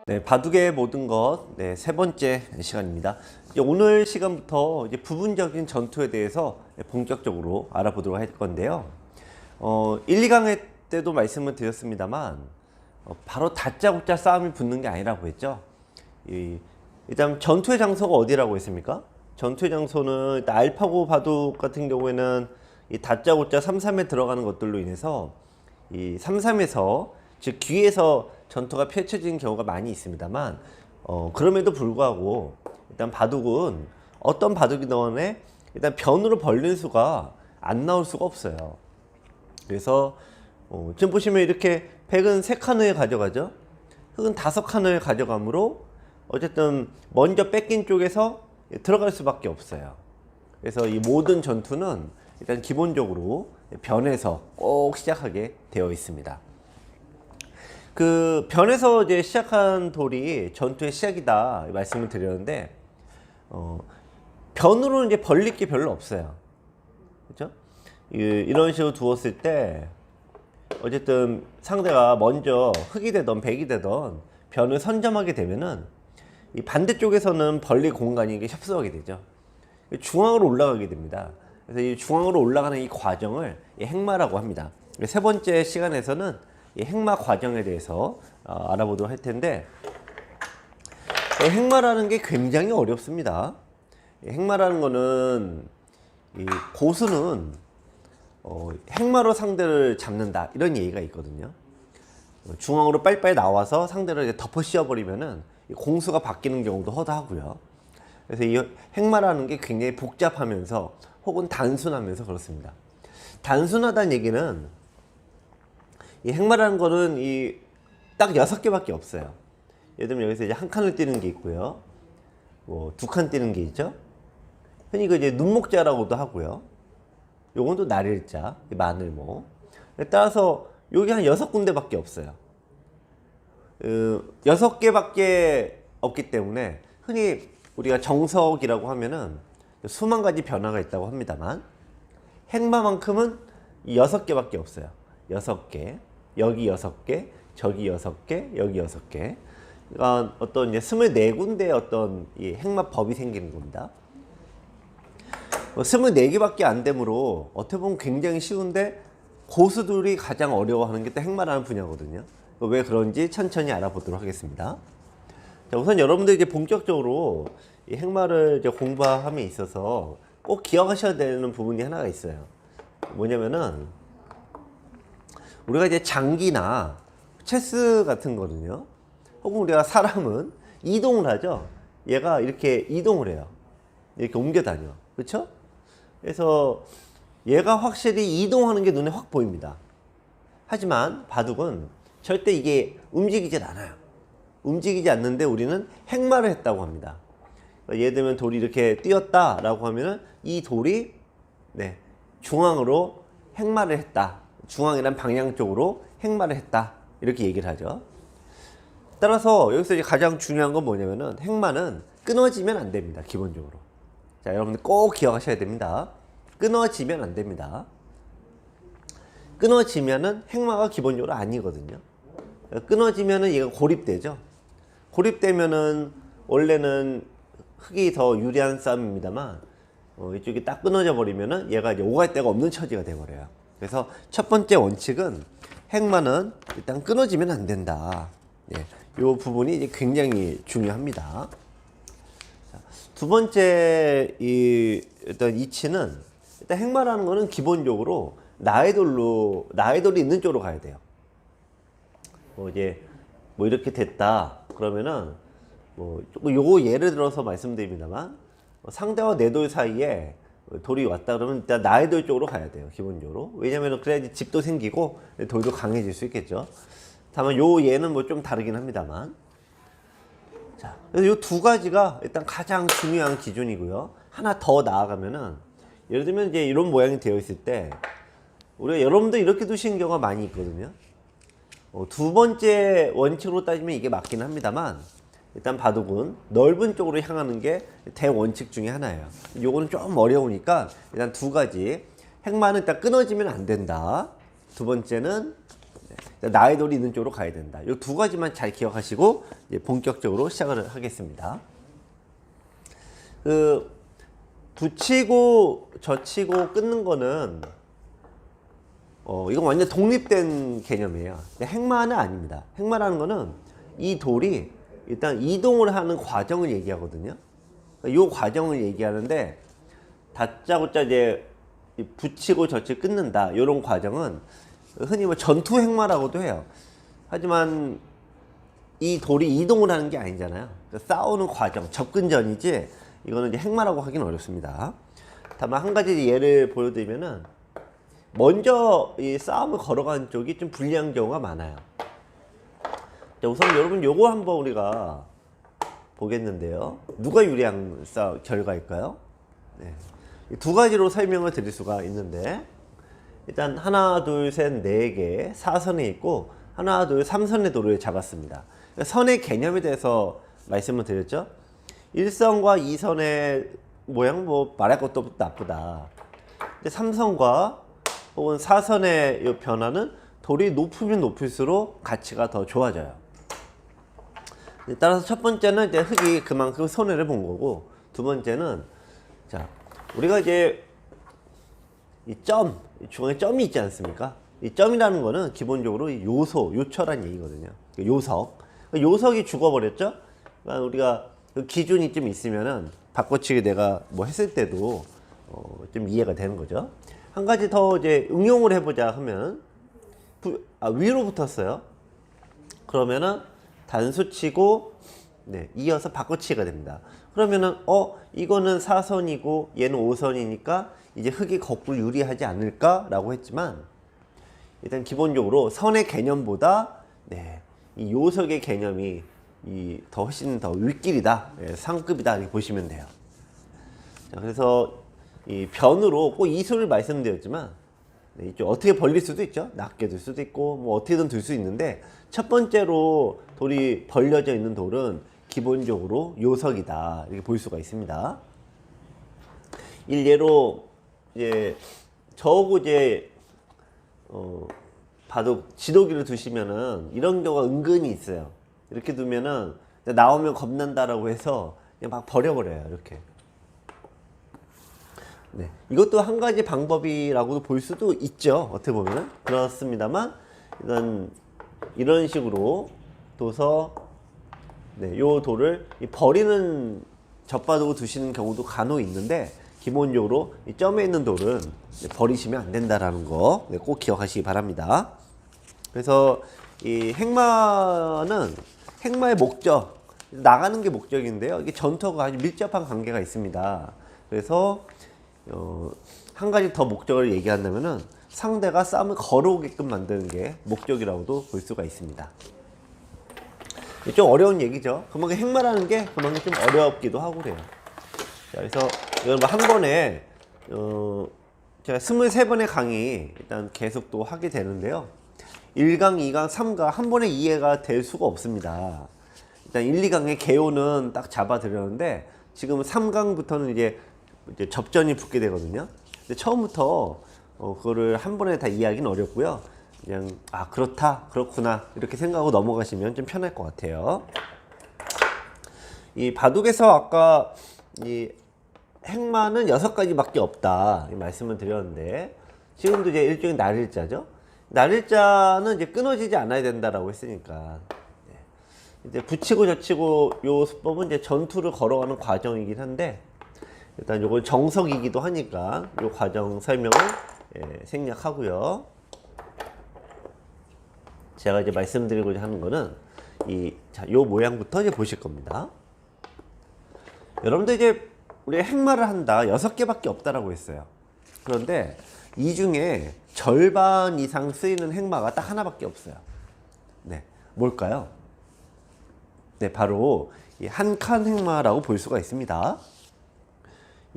네, 바둑의 모든 것, 네, 세 번째 시간입니다. 이제 오늘 시간부터 이제 부분적인 전투에 대해서 본격적으로 알아보도록 할 건데요. 1, 2강회 때도 말씀을 드렸습니다만, 바로 다짜고짜 싸움이 붙는 게 아니라고 했죠. 일단 전투의 장소가 어디라고 했습니까? 전투의 장소는 일단 알파고 바둑 같은 경우에는 이 다짜고짜 3-3에 들어가는 것들로 인해서 이 3-3에서 즉 뒤에서 전투가 펼쳐지는 경우가 많이 있습니다만 그럼에도 불구하고 일단 바둑은 어떤 바둑이든 일단 변으로 벌리는 수가 안 나올 수가 없어요. 그래서 지금 보시면 이렇게 백은 3칸을 가져가죠. 흑은 5칸을 가져가므로 어쨌든 먼저 뺏긴 쪽에서 들어갈 수밖에 없어요. 그래서 이 모든 전투는 일단 기본적으로 변에서 꼭 시작하게 되어 있습니다. 그 변에서 이제 시작한 돌이 전투의 시작이다 말씀을 드렸는데 변으로는 이제 벌릴 게 별로 없어요. 그렇죠? 이런 식으로 두었을 때 어쨌든 상대가 먼저 흑이 되던 백이 되던 변을 선점하게 되면은 이 반대쪽에서는 벌릴 공간이 이게 협소하게 되죠. 중앙으로 올라가게 됩니다. 그래서 이 중앙으로 올라가는 이 과정을 행마라고 합니다. 세 번째 시간에서는 이 행마 과정에 대해서 알아보도록 할 텐데, 행마라는 게 굉장히 어렵습니다. 행마라는 거는 이 고수는 행마로 상대를 잡는다 이런 얘기가 있거든요. 중앙으로 빨리빨리 나와서 상대를 이제 덮어 씌워버리면은 공수가 바뀌는 경우도 허다하고요. 그래서 이 행마라는 게 굉장히 복잡하면서 혹은 단순하면서 그렇습니다. 단순하다는 얘기는 이 행마라는 거는 딱 6개밖에 없어요. 예를 들면 여기서 이제 한 칸을 띄는 게 있고요. 뭐 2칸 띄는 게 있죠. 흔히 그 이제 눈목자라고도 하고요. 요건 또 날일자, 마늘모. 따라서 여기 한 6군데밖에 없어요. 6개밖에 없기 때문에 흔히 우리가 정석이라고 하면은 수만 가지 변화가 있다고 합니다만 행마만큼은 6개밖에 없어요. 6개. 여기 6개, 저기 6개, 여기 6개. 그러니까 어떤 이제 24군데의 어떤 이 행마법이 생기는 겁니다. 24개밖에 안 되므로 어떻게 보면 굉장히 쉬운데 고수들이 가장 어려워하는 게 또 행마라는 분야거든요. 왜 그런지 천천히 알아보도록 하겠습니다. 자, 우선 여러분들 이제 본격적으로 이 행마를 이제 공부함에 있어서 꼭 기억하셔야 되는 부분이 하나가 있어요. 뭐냐면은 우리가 이제 장기나 체스 같은 거는요, 혹은 우리가 사람은 이동을 하죠. 얘가 이렇게 이동을 해요. 이렇게 옮겨 다녀. 그렇죠? 그래서 얘가 확실히 이동하는 게 눈에 확 보입니다. 하지만 바둑은 절대 이게 움직이질 않아요. 움직이지 않는데 우리는 행마를 했다고 합니다. 예를 들면 돌이 이렇게 뛰었다라고 하면은 이 돌이 중앙으로 행마를 했다. 중앙이란 방향 쪽으로 행마를 했다. 이렇게 얘기를 하죠. 따라서 여기서 이제 가장 중요한 건 뭐냐면은 행마는 끊어지면 안 됩니다. 기본적으로. 자, 여러분들 꼭 기억하셔야 됩니다. 끊어지면 안 됩니다. 끊어지면은 행마가 기본적으로 아니거든요. 끊어지면은 얘가 고립되죠. 고립되면은 원래는 흑이 더 유리한 싸움입니다만 이쪽이 딱 끊어져 버리면은 얘가 이제 오갈 데가 없는 처지가 돼 버려요. 그래서 첫 번째 원칙은 행마는 일단 끊어지면 안 된다. 이 부분이 이제 굉장히 중요합니다. 자, 두 번째 일단 이치는 일단 행마라는 거는 기본적으로 나의 돌이 있는 쪽으로 가야 돼요. 이제 이렇게 됐다 그러면은 요거 예를 들어서 말씀드립니다만 상대와 내 돌 사이에 돌이 왔다 그러면 일단 나의 돌 쪽으로 가야 돼요. 기본적으로. 왜냐면 그래야지 집도 생기고 돌도 강해질 수 있겠죠. 다만 요 얘는 좀 다르긴 합니다만. 자, 그래서 요 두 가지가 일단 가장 중요한 기준이고요. 하나 더 나아가면은 예를 들면 이제 이런 모양이 되어 있을 때 우리가 여러분들 이렇게 두시는 경우가 많이 있거든요. 두 번째 원칙으로 따지면 이게 맞긴 합니다만 일단 바둑은 넓은 쪽으로 향하는 게 대원칙 중에 하나예요. 요거는 좀 어려우니까 일단 두 가지. 행마는 일단 끊어지면 안 된다. 두 번째는 나의 돌이 있는 쪽으로 가야 된다. 이 두 가지만 잘 기억하시고 이제 본격적으로 시작을 하겠습니다. 그 붙이고 젖히고 끊는 거는 이건 완전 독립된 개념이에요. 행마는 아닙니다. 행마라는 거는 이 돌이 일단 이동을 하는 과정을 얘기하거든요. 이 과정을 얘기하는데 다짜고짜 이제 붙이고 젖히고 끊는다. 이런 과정은 흔히 뭐 전투 행마라고도 해요. 하지만 이 돌이 이동을 하는 게 아니잖아요. 싸우는 과정, 접근전이지 이거는 이제 행마라고 하기는 어렵습니다. 다만 한 가지 예를 보여드리면은 먼저 이 싸움을 걸어가는 쪽이 좀 불리한 경우가 많아요. 자, 우선 여러분 요거 한번 우리가 보겠는데요. 누가 유리한 결과일까요? 네. 두 가지로 설명을 드릴 수가 있는데 일단 하나 둘 셋 네 개 사선에 있고 하나 둘 3선의 도를 잡았습니다. 선의 개념에 대해서 말씀을 드렸죠. 1선과 2선의 모양 뭐 말할 것도 나쁘다. 3선과 혹은 4선의 이 변화는 돌이 높으면 높을수록 가치가 더 좋아져요. 따라서 첫 번째는 이제 흙이 그만큼 손해를 본 거고, 두 번째는 자 우리가 이제 이 중앙에 점이 있지 않습니까? 이 점이라는 거는 기본적으로 요처란 얘기거든요. 요석. 요석이 죽어버렸죠? 그러니까 우리가 그 기준이 좀 있으면은 바꿔치기 내가 뭐 했을 때도 좀 이해가 되는 거죠. 한 가지 더 이제 응용을 해보자 하면 위로 붙었어요. 그러면은 단수치고 이어서 바꿔치기가 됩니다. 그러면은 이거는 4선이고 얘는 5선이니까 이제 흙이 거꾸로 유리하지 않을까라고 했지만 일단 기본적으로 선의 개념보다 이 요석의 개념이 훨씬 더 윗길이다, 상급이다 이렇게 보시면 돼요. 자, 그래서 이 변으로 꼭 이수를 말씀드렸지만 좀 어떻게 벌릴 수도 있죠. 낮게 둘 수도 있고 뭐 어떻게든 둘 수 있는데 첫 번째로 돌이 벌려져 있는 돌은 기본적으로 요석이다 이렇게 볼 수가 있습니다. 일례로 이제 저하고 이제 바둑 지도기를 두시면은 이런 경우가 은근히 있어요. 이렇게 두면은 나오면 겁난다라고 해서 그냥 막 버려버려요. 이렇게. 이것도 한 가지 방법이라고도 볼 수도 있죠. 어떻게 보면은 그렇습니다만 일단 이런 식으로 둬서 요 돌을 버리는 젖바둑을 두시는 경우도 간혹 있는데 기본적으로 이 점에 있는 돌은 버리시면 안 된다라는 거 꼭 기억하시기 바랍니다. 그래서 이 행마는 행마의 목적, 나가는 게 목적인데요. 이게 전투하고 아주 밀접한 관계가 있습니다. 그래서 한 가지 더 목적을 얘기한다면은 상대가 싸움을 걸어오게끔 만드는 게 목적이라고도 볼 수가 있습니다. 좀 어려운 얘기죠. 그만큼 행마라는 게 그만큼 좀 어렵기도 하고 그래요. 자, 그래서 이건 뭐 한 번에 제가 23번의 강의 일단 계속 또 하게 되는데요. 1강, 2강, 3강 한 번에 이해가 될 수가 없습니다. 일단 1, 2강의 개요는 딱 잡아드렸는데 지금 3강부터는 이제 접전이 붙게 되거든요. 근데 처음부터 그거를 한 번에 다 이해하기는 어렵고요. 그냥 그렇다, 그렇구나 이렇게 생각하고 넘어가시면 좀 편할 것 같아요. 이 바둑에서 아까 이 행마는 6가지밖에 없다 이 말씀을 드렸는데 지금도 이제 일종의 날일자죠. 날일자는 이제 끊어지지 않아야 된다라고 했으니까 이제 붙이고 젖히고 요 수법은 이제 전투를 걸어가는 과정이긴 한데 일단 요건 정석이기도 하니까 요 과정 설명을 생략하고요. 제가 이제 말씀드리고자 하는 거는 요 모양부터 이제 보실 겁니다. 여러분들 이제 우리가 행마를 한다 6개밖에 없다라고 했어요. 그런데 이 중에 절반 이상 쓰이는 행마가 딱 하나밖에 없어요. 뭘까요? 바로 이 한 칸 행마라고 볼 수가 있습니다.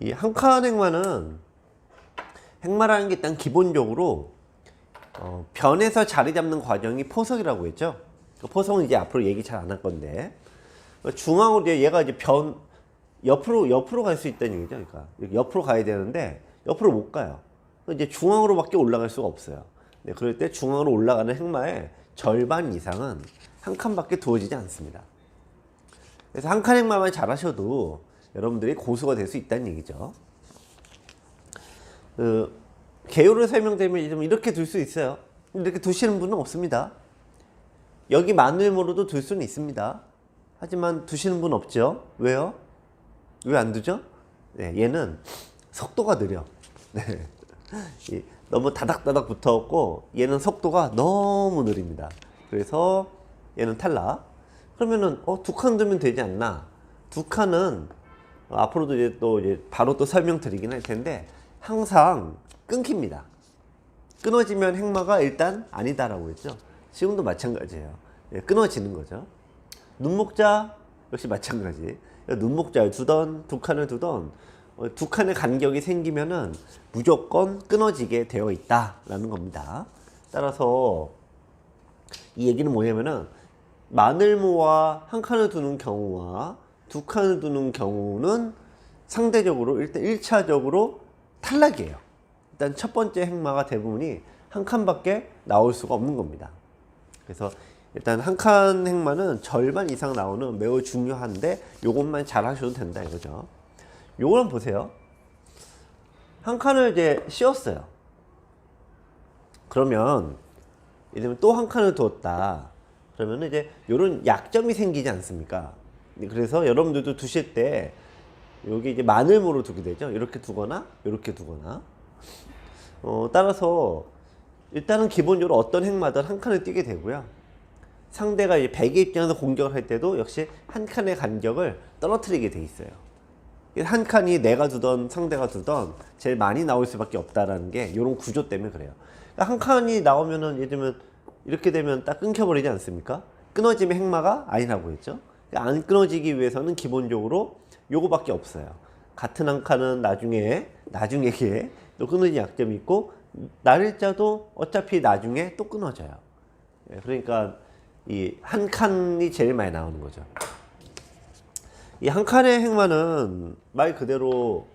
이 한 칸 행마는 행마라는 게 일단 기본적으로 변에서 자리 잡는 과정이 포석이라고 했죠. 포석은 이제 앞으로 얘기 잘 안 할 건데 중앙으로 이제 얘가 이제 옆으로 갈 수 있다는 얘기죠. 그러니까 옆으로 가야 되는데 옆으로 못 가요. 이제 중앙으로밖에 올라갈 수가 없어요. 네, 그럴 때 중앙으로 올라가는 행마의 절반 이상은 한 칸밖에 두어지지 않습니다. 그래서 한 칸 행마만 잘하셔도 여러분들이 고수가 될 수 있다는 얘기죠. 개요를 설명드리면 좀 이렇게 둘 수 있어요. 이렇게 두시는 분은 없습니다. 여기 마늘모로도 둘 수는 있습니다. 하지만 두시는 분 없죠. 왜요? 왜 안 두죠? 네, 얘는 속도가 느려. 네. 너무 다닥다닥 붙어갖고 얘는 속도가 너무 느립니다. 그래서 얘는 탈락. 그러면은 두 칸 두면 되지 않나? 두 칸은 앞으로도 이제 바로 또 설명드리긴 할 텐데 항상 끊깁니다. 끊어지면 행마가 일단 아니다라고 했죠. 지금도 마찬가지예요. 끊어지는 거죠. 눈목자 역시 마찬가지. 눈목자를 두던 두 칸을 두던 두 칸의 간격이 생기면은 무조건 끊어지게 되어 있다라는 겁니다. 따라서 이 얘기는 뭐냐면은 마늘모와 한 칸을 두는 경우와 두 칸을 두는 경우는 상대적으로 일단 1차적으로 탈락이에요. 일단 첫 번째 행마가 대부분이 한 칸밖에 나올 수가 없는 겁니다. 그래서 일단 한 칸 행마는 절반 이상 나오는 매우 중요한데 요것만 잘 하셔도 된다 이거죠. 요걸 한번 보세요. 한 칸을 이제 씌웠어요. 그러면 예를 들면 또 한 칸을 두었다. 그러면 이제 요런 약점이 생기지 않습니까? 그래서 여러분들도 두실 때 여기 이제 마늘모로 두게 되죠. 이렇게 두거나 이렇게 두거나. 따라서 일단은 기본적으로 어떤 행마든 한 칸을 띄게 되고요. 상대가 이제 백의 입장에서 공격을 할 때도 역시 한 칸의 간격을 떨어뜨리게 돼 있어요. 한 칸이 내가 두던 상대가 두던 제일 많이 나올 수밖에 없다라는 게 이런 구조 때문에 그래요. 그러니까 한 칸이 나오면은 예를 들면 이렇게 되면 딱 끊겨버리지 않습니까? 끊어지면 행마가 아니라고 했죠. 그러니까 안 끊어지기 위해서는 기본적으로 요거밖에 없어요. 같은 한 칸은 나중에 또 끊어진 약점이 있고 날일자도 어차피 나중에 또 끊어져요. 그러니까 이 한 칸이 제일 많이 나오는 거죠. 이 한 칸의 행마는 말 그대로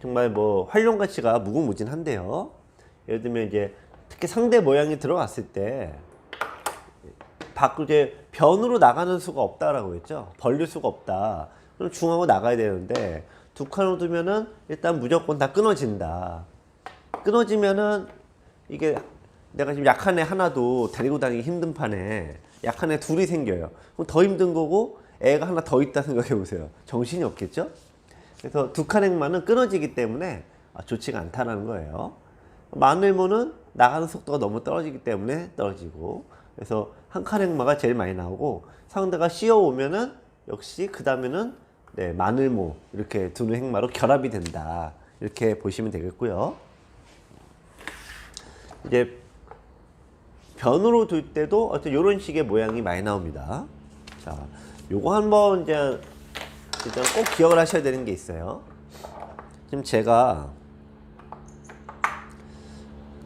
정말 뭐 활용 가치가 무궁무진한데요. 예를 들면 이제 특히 상대 모양이 들어갔을 때 밖으로 이제 변으로 나가는 수가 없다라고 했죠. 벌릴 수가 없다. 그럼 중앙으로 나가야 되는데 두 칸으로 두면은 일단 무조건 다 끊어진다. 끊어지면은 이게 내가 지금 약한 애 하나도 데리고 다니기 힘든 판에 약한 애 둘이 생겨요. 그럼 더 힘든 거고 애가 하나 더 있다 생각해 보세요. 정신이 없겠죠? 그래서 두 칸 행마는 끊어지기 때문에 좋지가 않다는 거예요. 마늘모는 나가는 속도가 너무 떨어지기 때문에 떨어지고, 그래서 한 칸 행마가 제일 많이 나오고 상대가 씌워오면은 역시 그 다음에는 마늘모 이렇게 두는 행마로 결합이 된다. 이렇게 보시면 되겠고요. 이제 변으로 둘 때도 어떤 이런 식의 모양이 많이 나옵니다. 자, 요거 한번 이제 일단 꼭 기억을 하셔야 되는 게 있어요. 지금 제가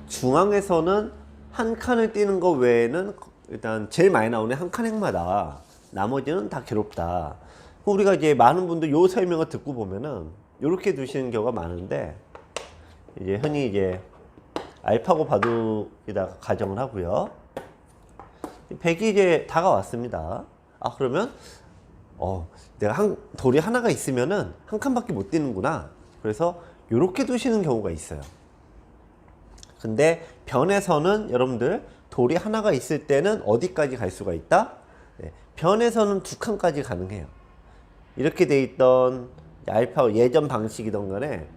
중앙에서는 한 칸을 띄는 거 외에는 일단 제일 많이 나오는 한 칸 행마다. 나머지는 다 괴롭다. 우리가 이제 많은 분들 요 설명을 듣고 보면은 이렇게 두시는 경우가 많은데, 이제 흔히 이제 알파고 바둑에다가 가정을 하고요. 백이 이제 다가왔습니다. 그러면 내가 돌이 하나가 있으면은 한 칸밖에 못 띄는구나. 그래서 이렇게 두시는 경우가 있어요. 근데 변에서는 여러분들 돌이 하나가 있을 때는 어디까지 갈 수가 있다? 변에서는 두 칸까지 가능해요. 이렇게 돼 있던 알파 예전 방식이던 간에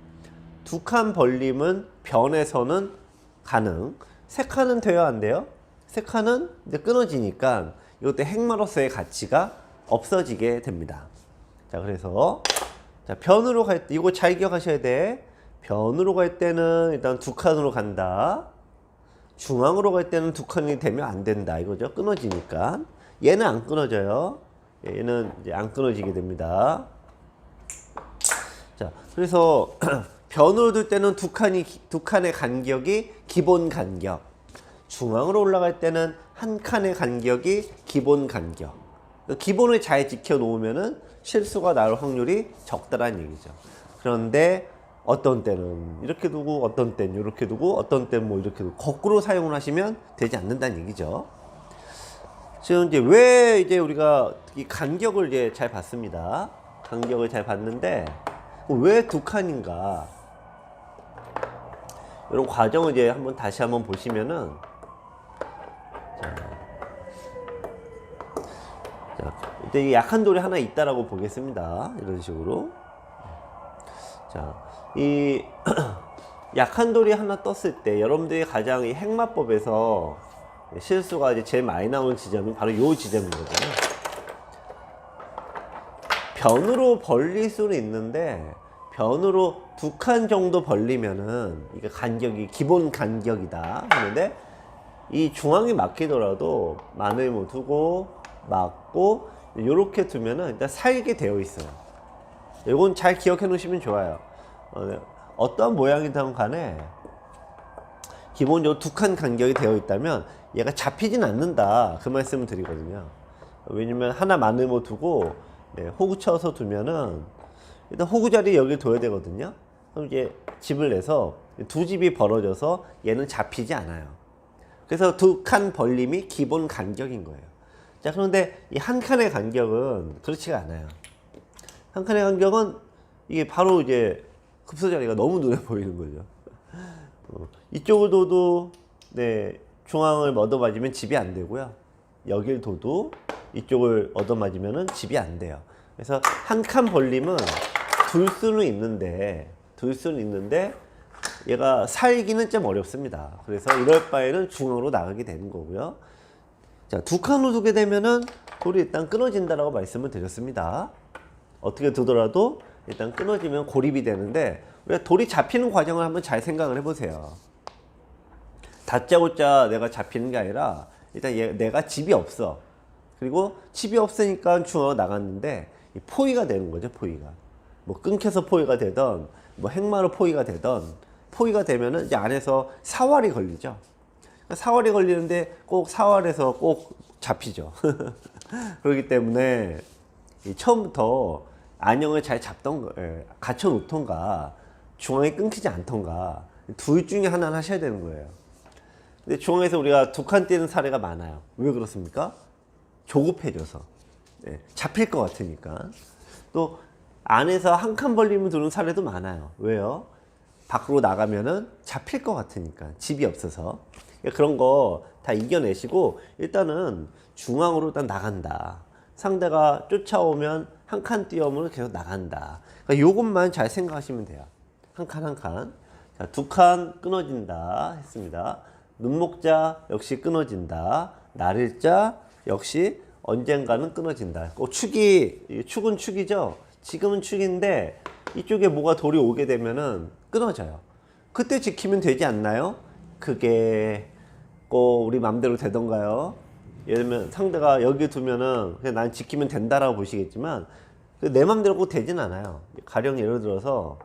두 칸 벌림은 변에서는 가능. 세 칸은 돼야 안 돼요? 세 칸은 이제 끊어지니까 이것도 행마로서의 가치가 없어지게 됩니다. 자, 그래서 변으로 갈 때 이거 잘 기억하셔야 돼. 변으로 갈 때는 일단 두 칸으로 간다. 중앙으로 갈 때는 두 칸이 되면 안 된다 이거죠. 끊어지니까. 얘는 안 끊어져요. 얘는 이제 안 끊어지게 됩니다. 자, 그래서 변으로 둘 때는 두 칸의 간격이 기본 간격. 중앙으로 올라갈 때는 한 칸의 간격이 기본 간격. 기본을 잘 지켜 놓으면은 실수가 나올 확률이 적다라는 얘기죠. 그런데 어떤 때는 이렇게 두고 어떤 때는 이렇게 두고 어떤 때는 뭐 이렇게 두고 거꾸로 사용을 하시면 되지 않는다는 얘기죠. 지금 이제 왜 이제 우리가 이 간격을 이제 잘 봤습니다. 간격을 잘 봤는데 왜 두 칸인가? 이런 과정을 이제 다시 한번 보시면은 자, 이제 이 약한 돌이 하나 있다라고 보겠습니다. 이런 식으로. 자, 이 약한 돌이 하나 떴을 때 여러분들이 가장 이 행마법에서 실수가 이제 제일 많이 나오는 지점이 바로 이 지점이거든요. 변으로 벌릴 수는 있는데 변으로 두 칸 정도 벌리면은 이게 간격이 기본 간격이다 하는데 이 중앙이 막히더라도 마늘무 두고 막고 이렇게 두면은 일단 살게 되어 있어요. 이건 잘 기억해 놓으시면 좋아요. 어떠한 모양이든 간에 기본적으로 두 칸 간격이 되어 있다면 얘가 잡히진 않는다 그 말씀을 드리거든요. 왜냐면 하나 마늘무 두고 호구 쳐서 두면은 일단 호구 자리 여기 둬야 되거든요. 그럼 이제 집을 내서 두 집이 벌어져서 얘는 잡히지 않아요. 그래서 두 칸 벌림이 기본 간격인 거예요. 자, 그런데 이 한 칸의 간격은 그렇지가 않아요. 한 칸의 간격은 이게 바로 이제 급소 자리가 너무 눈에 보이는 거죠. 이쪽을 둬도 중앙을 얻어맞으면 집이 안 되고요. 여길 둬도 이쪽을 얻어맞으면 집이 안 돼요. 그래서 한 칸 벌림은 둘 수는 있는데 얘가 살기는 좀 어렵습니다. 그래서 이럴 바에는 중앙으로 나가게 되는 거고요. 자, 두 칸으로 두게 되면은 돌이 일단 끊어진다라고 말씀을 드렸습니다. 어떻게 두더라도 일단 끊어지면 고립이 되는데 우리가 돌이 잡히는 과정을 한번 잘 생각을 해보세요. 다짜고짜 내가 잡히는 게 아니라 일단 내가 집이 없어. 그리고 집이 없으니까 중앙으로 나갔는데 포위가 되는 거죠. 포위가 뭐 끊겨서 포위가 되던 뭐 행마로 포위가 되던 포위가 되면은 이제 안에서 사활이 걸리죠. 사활이 걸리는데 꼭 사활에서 꼭 잡히죠. 그렇기 때문에 처음부터 안형을 잘 잡던 갖춰 놓던가 중앙이 끊기지 않던가 둘 중에 하나는 하셔야 되는 거예요. 근데 중앙에서 우리가 두 칸 띄는 사례가 많아요. 왜 그렇습니까? 조급해져서 잡힐 것 같으니까. 또 안에서 한 칸 벌리면 두는 사례도 많아요. 왜요? 밖으로 나가면은 잡힐 것 같으니까 집이 없어서. 그런 거 다 이겨내시고 일단은 중앙으로 일단 나간다. 상대가 쫓아오면 한 칸 띄우면 계속 나간다. 그러니까 요것만 잘 생각하시면 돼요. 한 칸 한 칸. 자, 두 칸 끊어진다 했습니다. 눈목자 역시 끊어진다. 날일자 역시 언젠가는 끊어진다. 축은 축이죠. 지금은 축인데 이쪽에 뭐가 돌이 오게 되면은 끊어져요. 그때 지키면 되지 않나요? 그게 꼭 우리 맘대로 되던가요? 예를 들면 상대가 여기 두면은 그냥 난 지키면 된다라고 보시겠지만 내 맘대로 꼭 되진 않아요. 가령 예를 들어서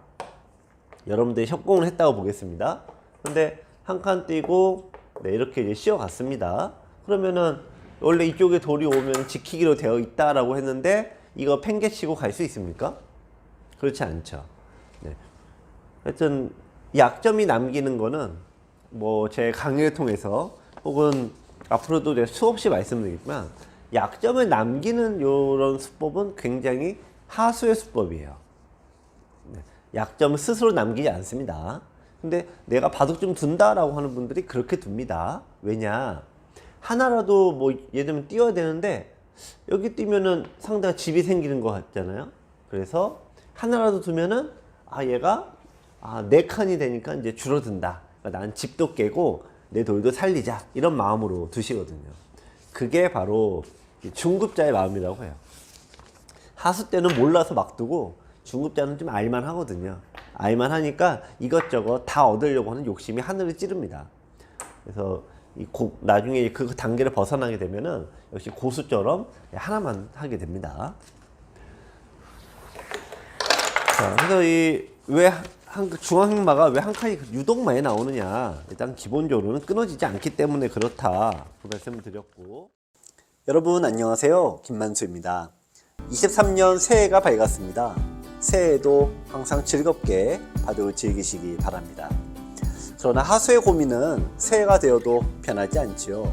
여러분들이 협공을 했다고 보겠습니다. 근데 한 칸 띄고 이렇게 이제 씌워 갔습니다. 그러면은 원래 이쪽에 돌이 오면 지키기로 되어 있다라고 했는데 이거 팽개치고 갈 수 있습니까? 그렇지 않죠. 하여튼 약점이 남기는 거는 뭐 제 강의를 통해서 혹은 앞으로도 제가 수없이 말씀드리겠지만 약점을 남기는 이런 수법은 굉장히 하수의 수법이에요. 약점을 스스로 남기지 않습니다. 근데 내가 바둑 좀 둔다라고 하는 분들이 그렇게 둡니다. 왜냐? 하나라도 뭐 예를 들면 띄워야 되는데 여기 띄면은 상대가 집이 생기는 것 같잖아요. 그래서 하나라도 두면은 얘가 네 칸이 되니까 이제 줄어든다. 그러니까 난 집도 깨고 내 돌도 살리자 이런 마음으로 두시거든요. 그게 바로 중급자의 마음이라고 해요. 하수 때는 몰라서 막 두고 중급자는 좀 알만 하거든요. 알만 하니까 이것저것 다 얻으려고 하는 욕심이 하늘을 찌릅니다. 그래서 나중에 그 단계를 벗어나게 되면은 역시 고수처럼 하나만 하게 됩니다. 자, 그래서 중앙행마가 왜 한 칸이 유독 많이 나오느냐. 일단 기본적으로는 끊어지지 않기 때문에 그렇다. 그 말씀을 드렸고. 여러분 안녕하세요. 김만수입니다. 23년 새해가 밝았습니다. 새해에도 항상 즐겁게 바둑을 즐기시기 바랍니다. 그러나 하수의 고민은 새해가 되어도 변하지 않지요.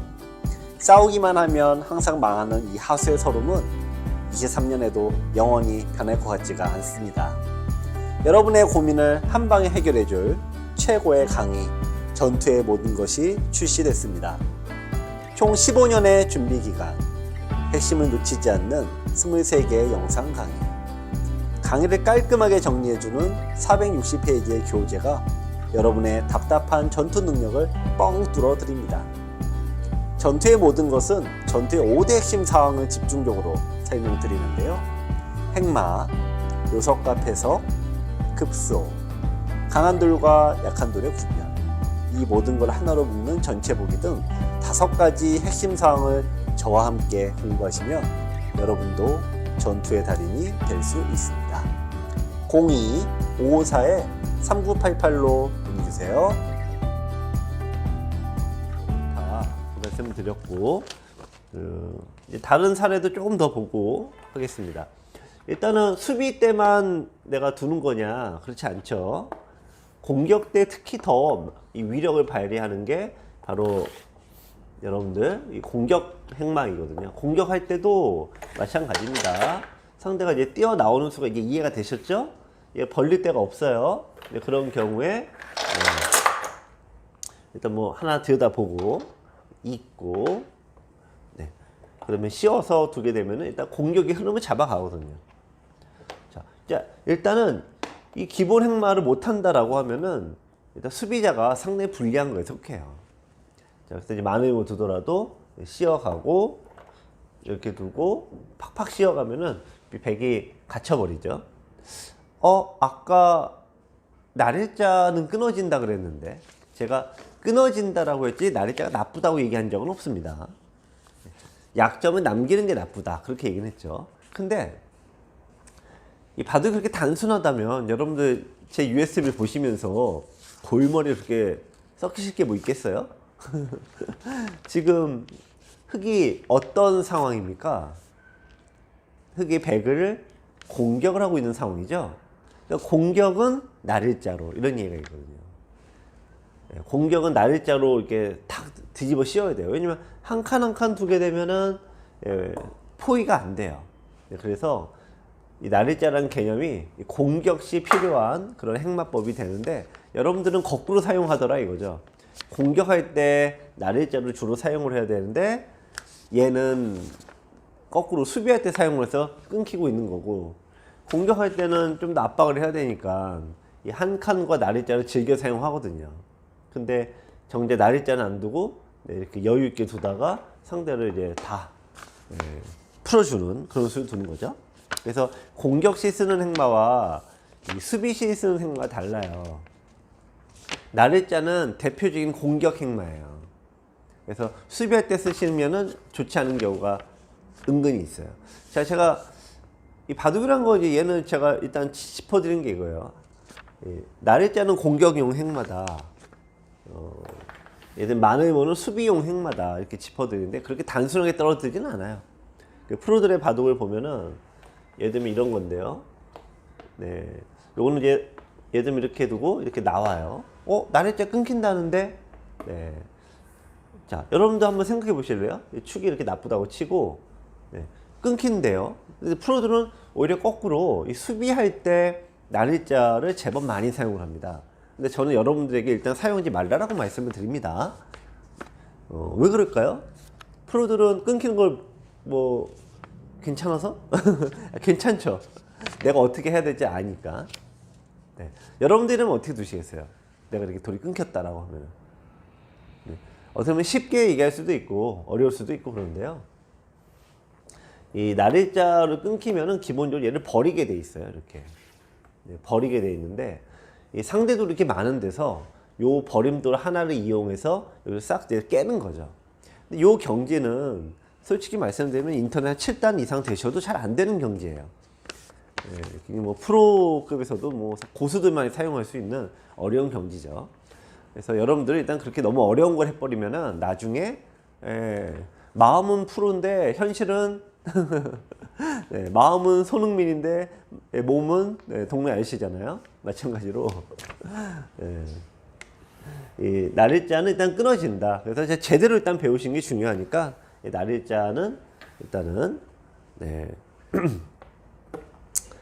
싸우기만 하면 항상 망하는 이 하수의 서름은 23년에도 영원히 변할 것 같지가 않습니다. 여러분의 고민을 한 방에 해결해줄 최고의 강의 전투의 모든 것이 출시됐습니다. 총 15년의 준비 기간, 핵심을 놓치지 않는 23개의 영상 강의, 강의를 깔끔하게 정리해주는 460페이지의 교재가 여러분의 답답한 전투 능력을 뻥 뚫어 드립니다. 전투의 모든 것은 전투의 5대 핵심 사항을 집중적으로 설명드리는데요. 핵마, 요석과 패석, 급소, 강한 돌과 약한 돌의 구별, 이 모든 걸 하나로 묶는 전체 보기 등 5가지 핵심 사항을 저와 함께 공부하시면 여러분도 전투의 달인이 될 수 있습니다. 02-554-3988로 문의주세요. 말씀을 드렸고, 이제 다른 사례도 조금 더 보고 하겠습니다. 일단은 수비 때만 내가 두는 거냐? 그렇지 않죠. 공격 때 특히 더 이 위력을 발휘하는 게 바로 여러분들 이 공격 행망이거든요. 공격할 때도 마찬가지입니다. 상대가 이제 뛰어나오는 수가 이게 이해가 되셨죠? 이게 벌릴 데가 없어요. 그런 경우에 일단 뭐 하나 들여다보고 있고, 네. 그러면 씌워서 두게 되면 일단 공격의 흐름을 잡아가거든요. 자, 일단은 이 기본 행마를 못한다라고 하면은 일단 수비자가 상당히 불리한 거에 속해요. 자, 그래서 이제 많은 힘을 두더라도 씌워가고 이렇게 두고 팍팍 씌워가면은 백이 갇혀버리죠. 아까 날일자는 끊어진다 그랬는데 제가 끊어진다라고 했지 날일자가 나쁘다고 얘기한 적은 없습니다. 약점은 남기는 게 나쁘다 그렇게 얘기는 했죠. 근데 이 바둑이 그렇게 단순하다면 여러분들 제 USB 보시면서 골머리 그렇게 썩히실 게 뭐 있겠어요? 지금 흑이 어떤 상황입니까? 흑이 백을 공격을 하고 있는 상황이죠. 그러니까 공격은 날일자로 이런 얘기가 있거든요. 공격은 날일자로 이렇게 탁 뒤집어 씌워야 돼요. 왜냐면 한 칸 한 칸 두게 되면은 포위가 안 돼요. 그래서 이 날일자라는 개념이 공격 시 필요한 그런 행마법이 되는데 여러분들은 거꾸로 사용하더라 이거죠. 공격할 때 날일자를 주로 사용을 해야 되는데 얘는 거꾸로 수비할 때 사용을 해서 끊기고 있는 거고, 공격할 때는 좀 더 압박을 해야 되니까 이 한 칸과 날일자를 즐겨 사용하거든요. 근데 정제 날일자는 안 두고 이렇게 여유 있게 두다가 상대를 이제 다 풀어주는 그런 수를 두는 거죠. 그래서 공격 시 쓰는 행마와 이 수비 시 쓰는 행마가 달라요. 날일자는 대표적인 공격 행마예요. 그래서 수비할 때 쓰시면은 좋지 않은 경우가 은근히 있어요. 자, 제가 이 바둑이란 거 이제 얘는 제가 일단 짚어드린 게 이거예요. 날일자는 공격용 행마다. 얘들 마늘모는 수비용 행마다 이렇게 짚어드리는데 그렇게 단순하게 떨어뜨리지는 않아요. 프로들의 바둑을 보면은 예를 들면 이런 건데요. 네, 요거는 이제 예를 들면 이렇게 두고 이렇게 나와요. 날일자 끊긴다는데, 네. 자, 여러분도 한번 생각해 보실래요? 축이 이렇게 나쁘다고 치고, 네. 끊긴대요. 근데 프로들은 오히려 거꾸로 이 수비할 때 날일자를 제법 많이 사용을 합니다. 근데 저는 여러분들에게 일단 사용하지 말라라고 말씀을 드립니다. 왜 그럴까요? 프로들은 끊기는 걸 뭐 괜찮아서? 괜찮죠. 내가 어떻게 해야 될지 아니까. 네. 여러분들은 어떻게 두시겠어요? 내가 이렇게 돌이 끊겼다라고 하면. 네. 어떻게 보면 쉽게 얘기할 수도 있고 어려울 수도 있고 그런데요. 이 날일자를 끊기면은 기본적으로 얘를 버리게 돼 있어요. 이렇게. 네, 버리게 돼 있는데 이 상대도 이렇게 많은 데서 요 버림돌 하나를 이용해서 여기를 싹 깨는 거죠. 근데 요 경지는 솔직히 말씀드리면 인터넷 7단 이상 되셔도 잘 안 되는 경지예요. 네, 뭐 프로급에서도 뭐 고수들만이 사용할 수 있는 어려운 경지죠. 그래서 여러분들이 일단 그렇게 너무 어려운 걸 해버리면은 나중에 마음은 프로인데 현실은 네, 마음은 손흥민인데 몸은 동네 아저씨잖아요. 마찬가지로 이 날일자는 일단 끊어진다. 그래서 이제 제대로 일단 배우신 게 중요하니까 날일자는 일단은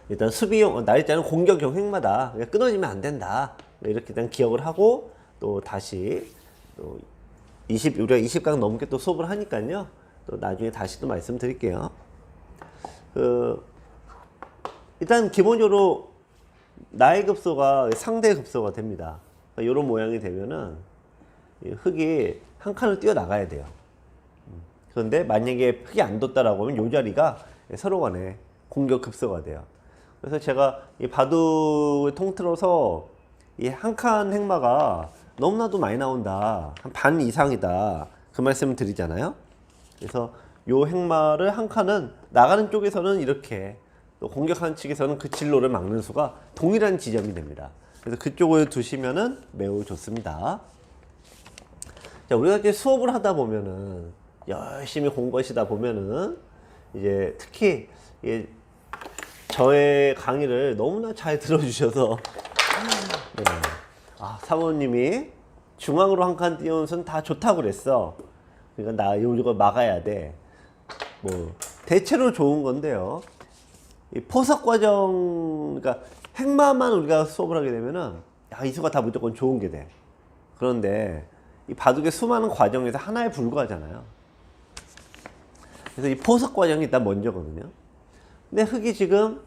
일단 수비용 날일자는 공격용 행마다 끊어지면 안 된다. 이렇게 일단 기억을 하고 또 다시 또 우리가 20강 넘게 또 수업을 하니까요. 또 나중에 다시 또 말씀드릴게요. 일단 기본적으로 나의 급소가 상대 급소가 됩니다. 이런 모양이 되면은 흙이 한 칸을 뛰어 나가야 돼요. 그런데 만약에 흙이 안 뒀다라고 하면 이 자리가 서로 간에 공격 급소가 돼요. 그래서 제가 이 바둑을 통틀어서 이 한 칸 행마가 너무나도 많이 나온다. 한 반 이상이다. 그 말씀을 드리잖아요. 그래서 요 행마를 한 칸은 나가는 쪽에서는 이렇게 또 공격하는 측에서는 그 진로를 막는 수가 동일한 지점이 됩니다. 그래서 그쪽을 두시면은 매우 좋습니다. 자, 우리가 이제 수업을 하다 보면은 열심히 공부하시다 보면은 이제 특히 저의 강의를 너무나 잘 들어주셔서 네. 사모님이 중앙으로 한 칸 띄우는 수는 다 좋다고 그랬어. 그러니까 나 이거 막아야 돼. 뭐 대체로 좋은 건데요. 이 포석 과정, 그러니까 행마만 우리가 수업을 하게 되면은 이 수가 다 무조건 좋은 게 돼. 그런데 이 바둑의 수많은 과정에서 하나에 불과하잖아요. 그래서 이 포석 과정이 일단 먼저거든요. 근데 흙이 지금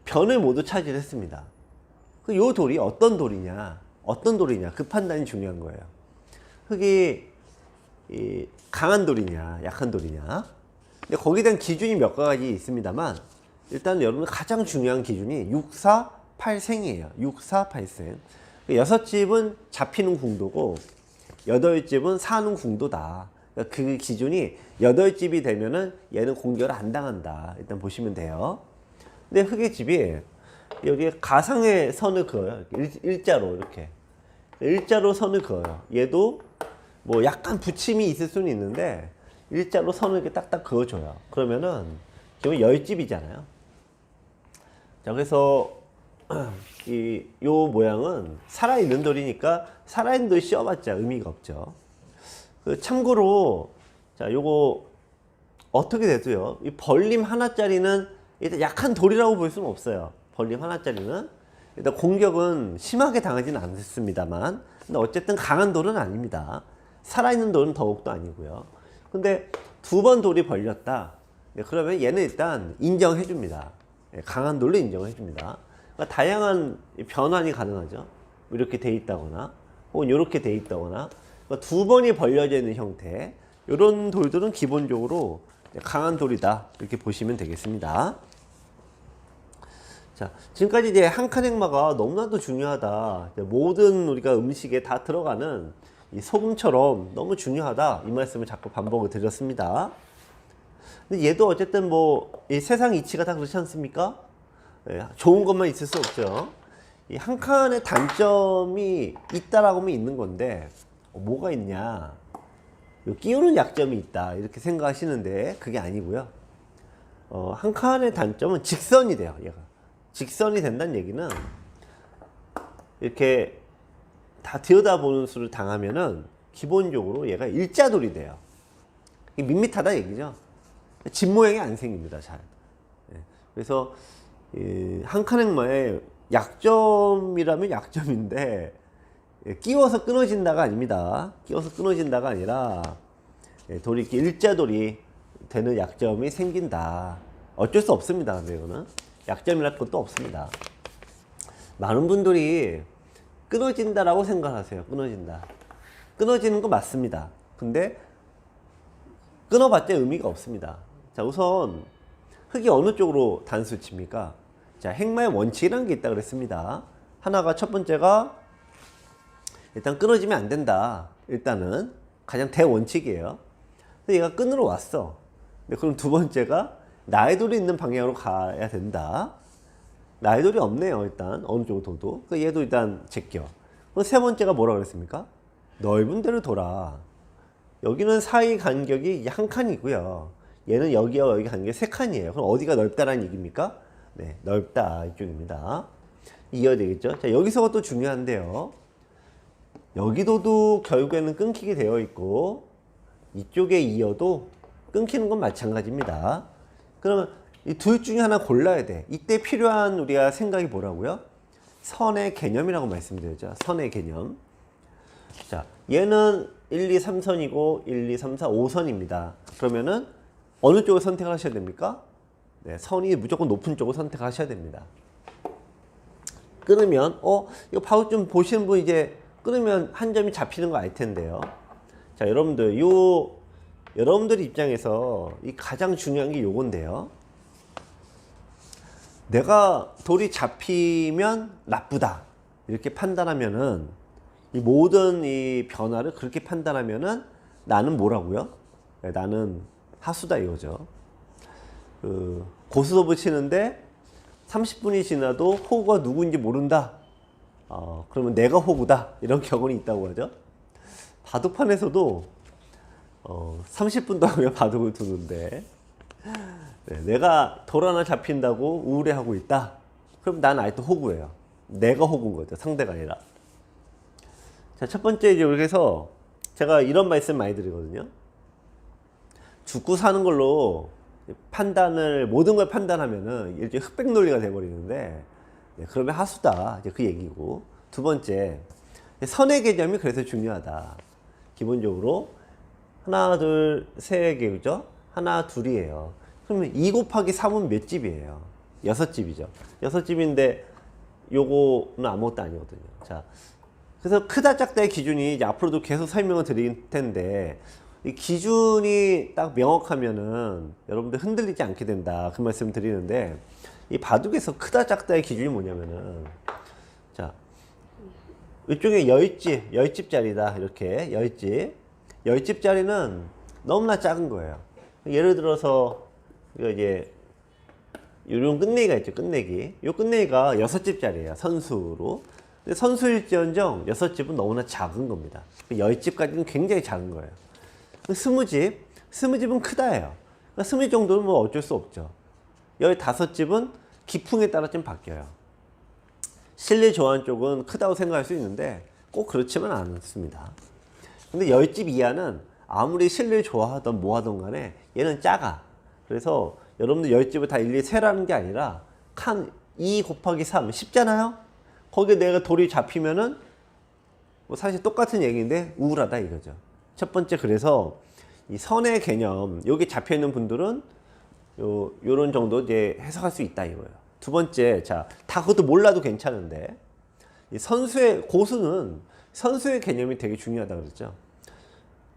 변을 모두 차지했습니다. 요 돌이 어떤 돌이냐 그 판단이 중요한 거예요. 흙이 강한 돌이냐 약한 돌이냐. 근데 거기에 대한 기준이 몇 가지 있습니다만 일단 여러분 가장 중요한 기준이 6, 4, 8생이에요. 6, 4, 8생. 6집은 잡히는 궁도고 8집은 사는 궁도다. 그 기준이 8집이 되면은 얘는 공격을 안 당한다. 일단 보시면 돼요. 근데 흙의 집이 여기에 가상의 선을 그어요. 일자로 이렇게. 일자로 선을 그어요. 얘도 뭐 약간 붙임이 있을 수는 있는데 일자로 선을 이렇게 딱딱 그어줘요. 그러면은 지금 10집이잖아요. 자, 그래서 요 모양은 살아있는 돌이니까 살아있는 돌 씌워봤자 의미가 없죠. 참고로 자, 요거 어떻게 돼도요. 이 벌림 하나짜리는 일단 약한 돌이라고 볼 수는 없어요. 벌림 하나짜리는 일단 공격은 심하게 당하지는 않습니다만, 근데 어쨌든 강한 돌은 아닙니다. 살아있는 돌은 더욱도 아니고요. 근데 2번 돌이 벌렸다. 그러면 얘는 일단 인정해 줍니다. 강한 돌로 인정해 줍니다. 그러니까 다양한 변환이 가능하죠. 이렇게 돼 있다거나 혹은 이렇게 돼 있다거나. 그러니까 2번이 벌려져 있는 형태, 이런 돌들은 기본적으로 강한 돌이다, 이렇게 보시면 되겠습니다. 자, 지금까지 이제 한 칸 행마가 너무나도 중요하다. 모든 우리가 음식에 다 들어가는 이 소금처럼 너무 중요하다, 이 말씀을 자꾸 반복을 드렸습니다. 근데 얘도 어쨌든 뭐 이 세상 이치가 다 그렇지 않습니까? 좋은 것만 있을 수 없죠. 이 한 칸의 단점이 있다라고 하면 있는 건데 뭐가 있냐? 끼우는 약점이 있다, 이렇게 생각하시는데 그게 아니고요. 한 칸의 단점은 직선이 돼요. 얘가 직선이 된다는 얘기는 이렇게 다 들여다보는 수를 당하면은 기본적으로 얘가 일자돌이 돼요. 밋밋하다 얘기죠. 집 모양이 안 생깁니다, 잘. 그래서 한 칸 행마의 약점이라면 약점인데 끼워서 끊어진다가 아닙니다. 끼워서 끊어진다가 아니라 돌이 이렇게 일자돌이 되는 약점이 생긴다. 어쩔 수 없습니다. 근데 이거는 약점이랄 것도 없습니다. 많은 분들이 끊어진다라고 생각하세요. 끊어진다. 끊어지는 거 맞습니다. 근데 끊어봤자 의미가 없습니다. 자, 우선 흙이 어느 쪽으로 단수 칩니까? 자, 행마의 원칙이라는 게 있다 그랬습니다. 하나가, 첫 번째가 일단 끊어지면 안 된다. 일단은 가장 대원칙이에요. 근데 얘가 끊으러 왔어. 근데 그럼 두 번째가 나의 돌이 있는 방향으로 가야 된다. 나의 돌이 없네요. 일단 어느 쪽으로 둬도. 그러니까 얘도 일단 제껴. 그럼 세 번째가 뭐라 그랬습니까? 넓은 데로 돌아. 여기는 사이 간격이 한 칸이고요. 얘는 여기와 여기 가는 게 세 칸이에요. 그럼 어디가 넓다라는 얘기입니까? 네, 넓다 이쪽입니다. 이어야 되겠죠? 자, 여기서가 또 중요한데요. 여기도도 결국에는 끊기게 되어 있고 이쪽에 이어도 끊기는 건 마찬가지입니다. 그러면 이 둘 중에 하나 골라야 돼. 이때 필요한 우리가 생각이 뭐라고요? 선의 개념이라고 말씀드렸죠. 선의 개념. 자, 얘는 1, 2, 3선이고 1, 2, 3, 4, 5선입니다. 그러면은 어느 쪽을 선택을 하셔야 됩니까? 네, 선이 무조건 높은 쪽을 선택하셔야 됩니다. 끊으면 이거 바로 좀 보시는 분 이제 끊으면 한 점이 잡히는 거 알 텐데요. 자, 여러분들 입장에서 이 가장 중요한 게 요건데요. 내가 돌이 잡히면 나쁘다 이렇게 판단하면은 이 모든 이 변화를 그렇게 판단하면은 나는 뭐라고요? 네, 나는 하수다 이거죠. 고스톱을 치는데 30분이 지나도 호구가 누구인지 모른다. 그러면 내가 호구다 이런 경우는 있다고 하죠. 바둑판에서도 30분 동안 바둑을 두는데 네, 내가 돌 하나 잡힌다고 우울해하고 있다. 그럼 난 아직도 호구예요. 내가 호구인 거죠. 상대가 아니라. 자, 첫 번째 이제 이렇게 해서 제가 이런 말씀 많이 드리거든요. 죽고 사는 걸로 모든 걸 판단하면은 일종의 흑백 논리가 돼버리는데, 네, 그러면 하수다. 이제 그 얘기고. 두 번째, 선의 개념이 그래서 중요하다. 기본적으로 하나, 둘, 세 개죠. 하나, 둘이에요. 그러면 2 곱하기 3은 몇 집이에요? 6집이죠. 6집인데 요거는 아무것도 아니거든요. 자, 그래서 크다 작다의 기준이 이제 앞으로도 계속 설명을 드릴 텐데 이 기준이 딱 명확하면은 여러분들 흔들리지 않게 된다. 그 말씀 드리는데 이 바둑에서 크다 작다의 기준이 뭐냐면은 자, 이쪽에 10집짜리다. 이렇게 10집짜리는 너무나 작은 거예요. 예를 들어서 이거 이제 이런 끝내기가 있죠. 끝내기. 이 끝내기가 6집짜리예요. 선수로. 근데 선수일지언정 6집은 너무나 작은 겁니다. 10집까지는 굉장히 작은 거예요. 20집은 크다예요. 20집 정도는 뭐 어쩔 수 없죠. 15집은 기풍에 따라 좀 바뀌어요. 실내 좋아하는 쪽은 크다고 생각할 수 있는데 꼭 그렇지만 않습니다. 근데 10집 이하는 아무리 실내를 좋아하던 뭐 하던 간에 얘는 작아. 그래서 여러분들 10집을 다 일일이 세라는 게 아니라 칸 2 곱하기 3 쉽잖아요? 거기에 내가 돌이 잡히면은 뭐 사실 똑같은 얘기인데 우울하다 이거죠. 첫 번째, 그래서 이 선의 개념 여기 잡혀 있는 분들은 요런 정도 이제 해석할 수 있다 이거예요. 두 번째, 자, 다 그것도 몰라도 괜찮은데 이 고수는 선수의 개념이 되게 중요하다 그랬죠.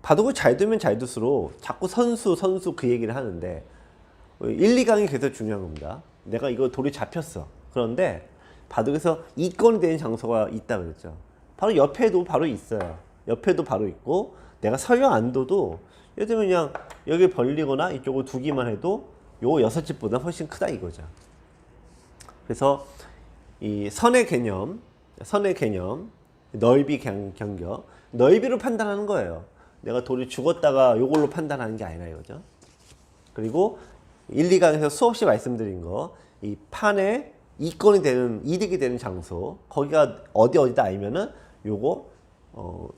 바둑을 잘 두면 잘 둘수록 자꾸 선수 그 얘기를 하는데 1, 2강이 계속 중요한 겁니다. 내가 이거 돌이 잡혔어. 그런데 바둑에서 이권이 되는 장소가 있다 그랬죠. 바로 옆에도 바로 있어요. 옆에도 바로 있고 내가 설령 안 둬도 예를 들면 그냥 여기 벌리거나 이쪽을 두기만 해도 요 6집보다 훨씬 크다 이거죠. 그래서 이 선의 개념, 넓이 경격, 넓이로 판단하는 거예요. 내가 돌이 죽었다가 요걸로 판단하는 게 아니라 이거죠. 그리고 1, 2강에서 수없이 말씀드린 거, 이 판에 이권이 되는, 이득이 되는 장소, 거기가 어디다 알면은 요거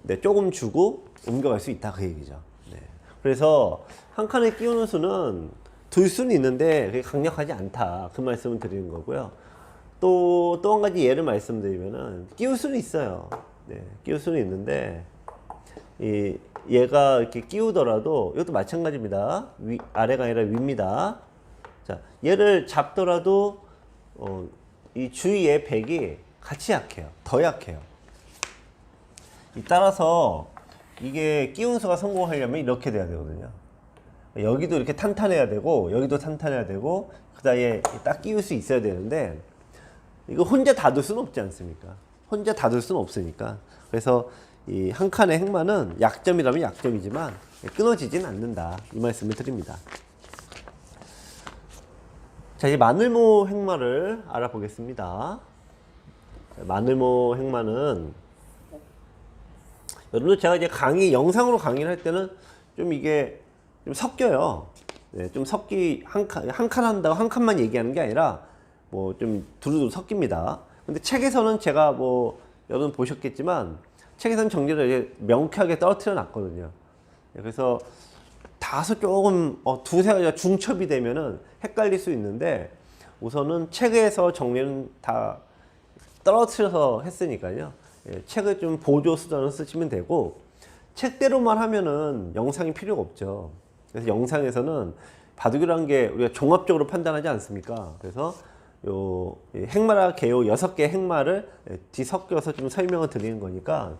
네, 조금 주고 옮겨갈 수 있다 그 얘기죠. 네. 그래서 한 칸에 끼우는 수는 둘 수는 있는데 그게 강력하지 않다 그 말씀을 드리는 거고요. 또 한 가지 예를 말씀드리면은 끼울 수는 있어요. 네, 끼울 수는 있는데 얘가 이렇게 끼우더라도 이것도 마찬가지입니다. 아래가 아니라 위입니다. 자, 얘를 잡더라도 이 주위의 백이 같이 약해요. 더 약해요. 따라서 이게 끼운수가 성공하려면 이렇게 돼야 되거든요. 여기도 이렇게 탄탄해야 되고 여기도 탄탄해야 되고 그 다음에 딱 끼울 수 있어야 되는데 이거 혼자 다 둘 수는 없지 않습니까? 혼자 다 둘 수는 없으니까. 그래서 이 한 칸의 행마는 약점이라면 약점이지만 끊어지진 않는다 이 말씀을 드립니다. 자, 이제 마늘모 행마를 알아보겠습니다. 마늘모 행마는 여러분들 제가 이제 영상으로 강의를 할 때는 좀 이게 좀 섞여요. 네, 좀 한 칸 한다고 한 칸만 얘기하는 게 아니라 뭐 좀 두루두루 섞입니다. 근데 책에서는 제가 뭐 여러분 보셨겠지만 책에서는 정리를 이제 명쾌하게 떨어뜨려 놨거든요. 그래서 다소 조금 두세 가지가 중첩이 되면은 헷갈릴 수 있는데 우선은 책에서 정리는 다 떨어뜨려서 했으니까요. 예, 책을 좀 보조 수단을 쓰시면 되고 책대로만 하면은 영상이 필요가 없죠. 그래서 영상에서는 바둑이라는 게 우리가 종합적으로 판단하지 않습니까? 그래서 요 핵마라 개요 6개 핵마를 뒤섞여서 좀 설명을 드리는 거니까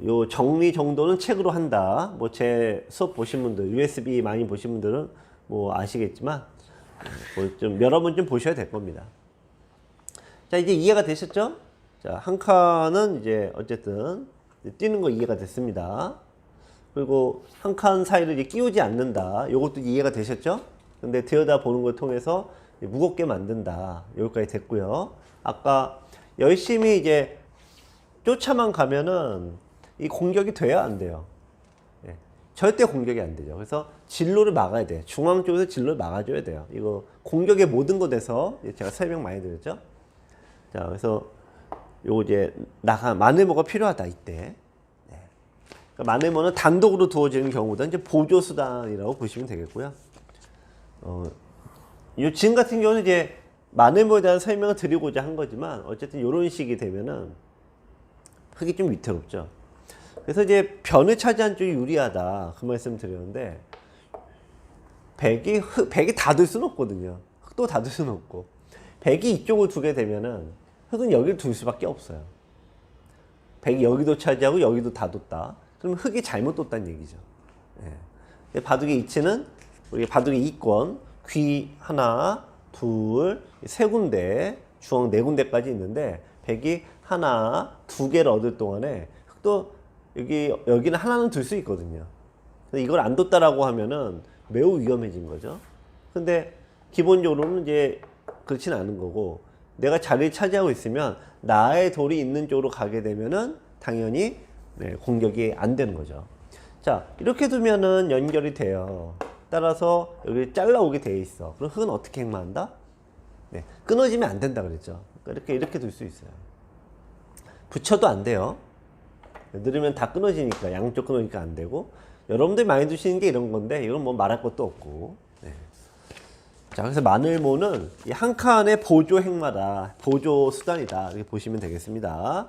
요 정리 정도는 책으로 한다. 뭐 제 수업 보신 분들, USB 많이 보신 분들은 뭐 아시겠지만 뭐 좀 여러 번 좀 보셔야 될 겁니다. 자, 이제 이해가 되셨죠? 자, 한 칸은 이제 어쨌든 뛰는 거 이해가 됐습니다. 그리고 한 칸 사이를 이제 끼우지 않는다. 요것도 이해가 되셨죠? 근데 들여다 보는 걸 통해서 무겁게 만든다. 여기까지 됐고요. 아까 열심히 이제 쫓아만 가면은 이 공격이 돼야 안 돼요. 예, 절대 공격이 안 되죠. 그래서 진로를 막아야 돼요. 중앙 쪽에서 진로를 막아줘야 돼요. 이거 공격의 모든 것에서 제가 설명 많이 드렸죠. 자, 그래서 요 이제 마늘모가 필요하다 이때. 네. 그러니까 마늘모는 단독으로 두어지는 경우보다 이제 보조 수단이라고 보시면 되겠고요. 이 지금 같은 경우는 이제 마늘모에 대한 설명을 드리고자 한 거지만 어쨌든 이런 식이 되면은 흙이 좀 위태롭죠. 그래서 이제 변을 차지한 쪽이 유리하다 그 말씀 드렸는데 백이 다 둘 수는 없거든요. 흙도 다 둘 수는 없고 백이 이쪽을 두게 되면은 흙은 여기를 둘 수밖에 없어요. 백이 여기도 차지하고 여기도 다 뒀다. 그럼 흙이 잘못 뒀다는 얘기죠. 예. 바둑의 이치는 우리 바둑의 이권 귀 하나, 둘, 세 군데, 중앙 네 군데까지 있는데 백이 하나, 두 개를 얻을 동안에 흙도 여기는 하나는 둘 수 있거든요. 근데 이걸 안 뒀다라고 하면은 매우 위험해진 거죠. 근데 기본적으로는 이제 그렇진 않은 거고 내가 자리를 차지하고 있으면 나의 돌이 있는 쪽으로 가게 되면은 당연히 공격이 안 되는 거죠. 자, 이렇게 두면은 연결이 돼요. 따라서 여기 잘라오게 돼 있어. 그럼 흙은 어떻게 행마한다? 네, 끊어지면 안 된다 그랬죠. 그러니까 이렇게 둘 수 있어요. 붙여도 안 돼요. 누르면 다 끊어지니까 양쪽 끊어지니까 안 되고 여러분들이 많이 두시는 게 이런 건데 이건 뭐 말할 것도 없고. 네. 자, 그래서 마늘모는 이 한 칸의 보조 행마다, 보조 수단이다 이렇게 보시면 되겠습니다.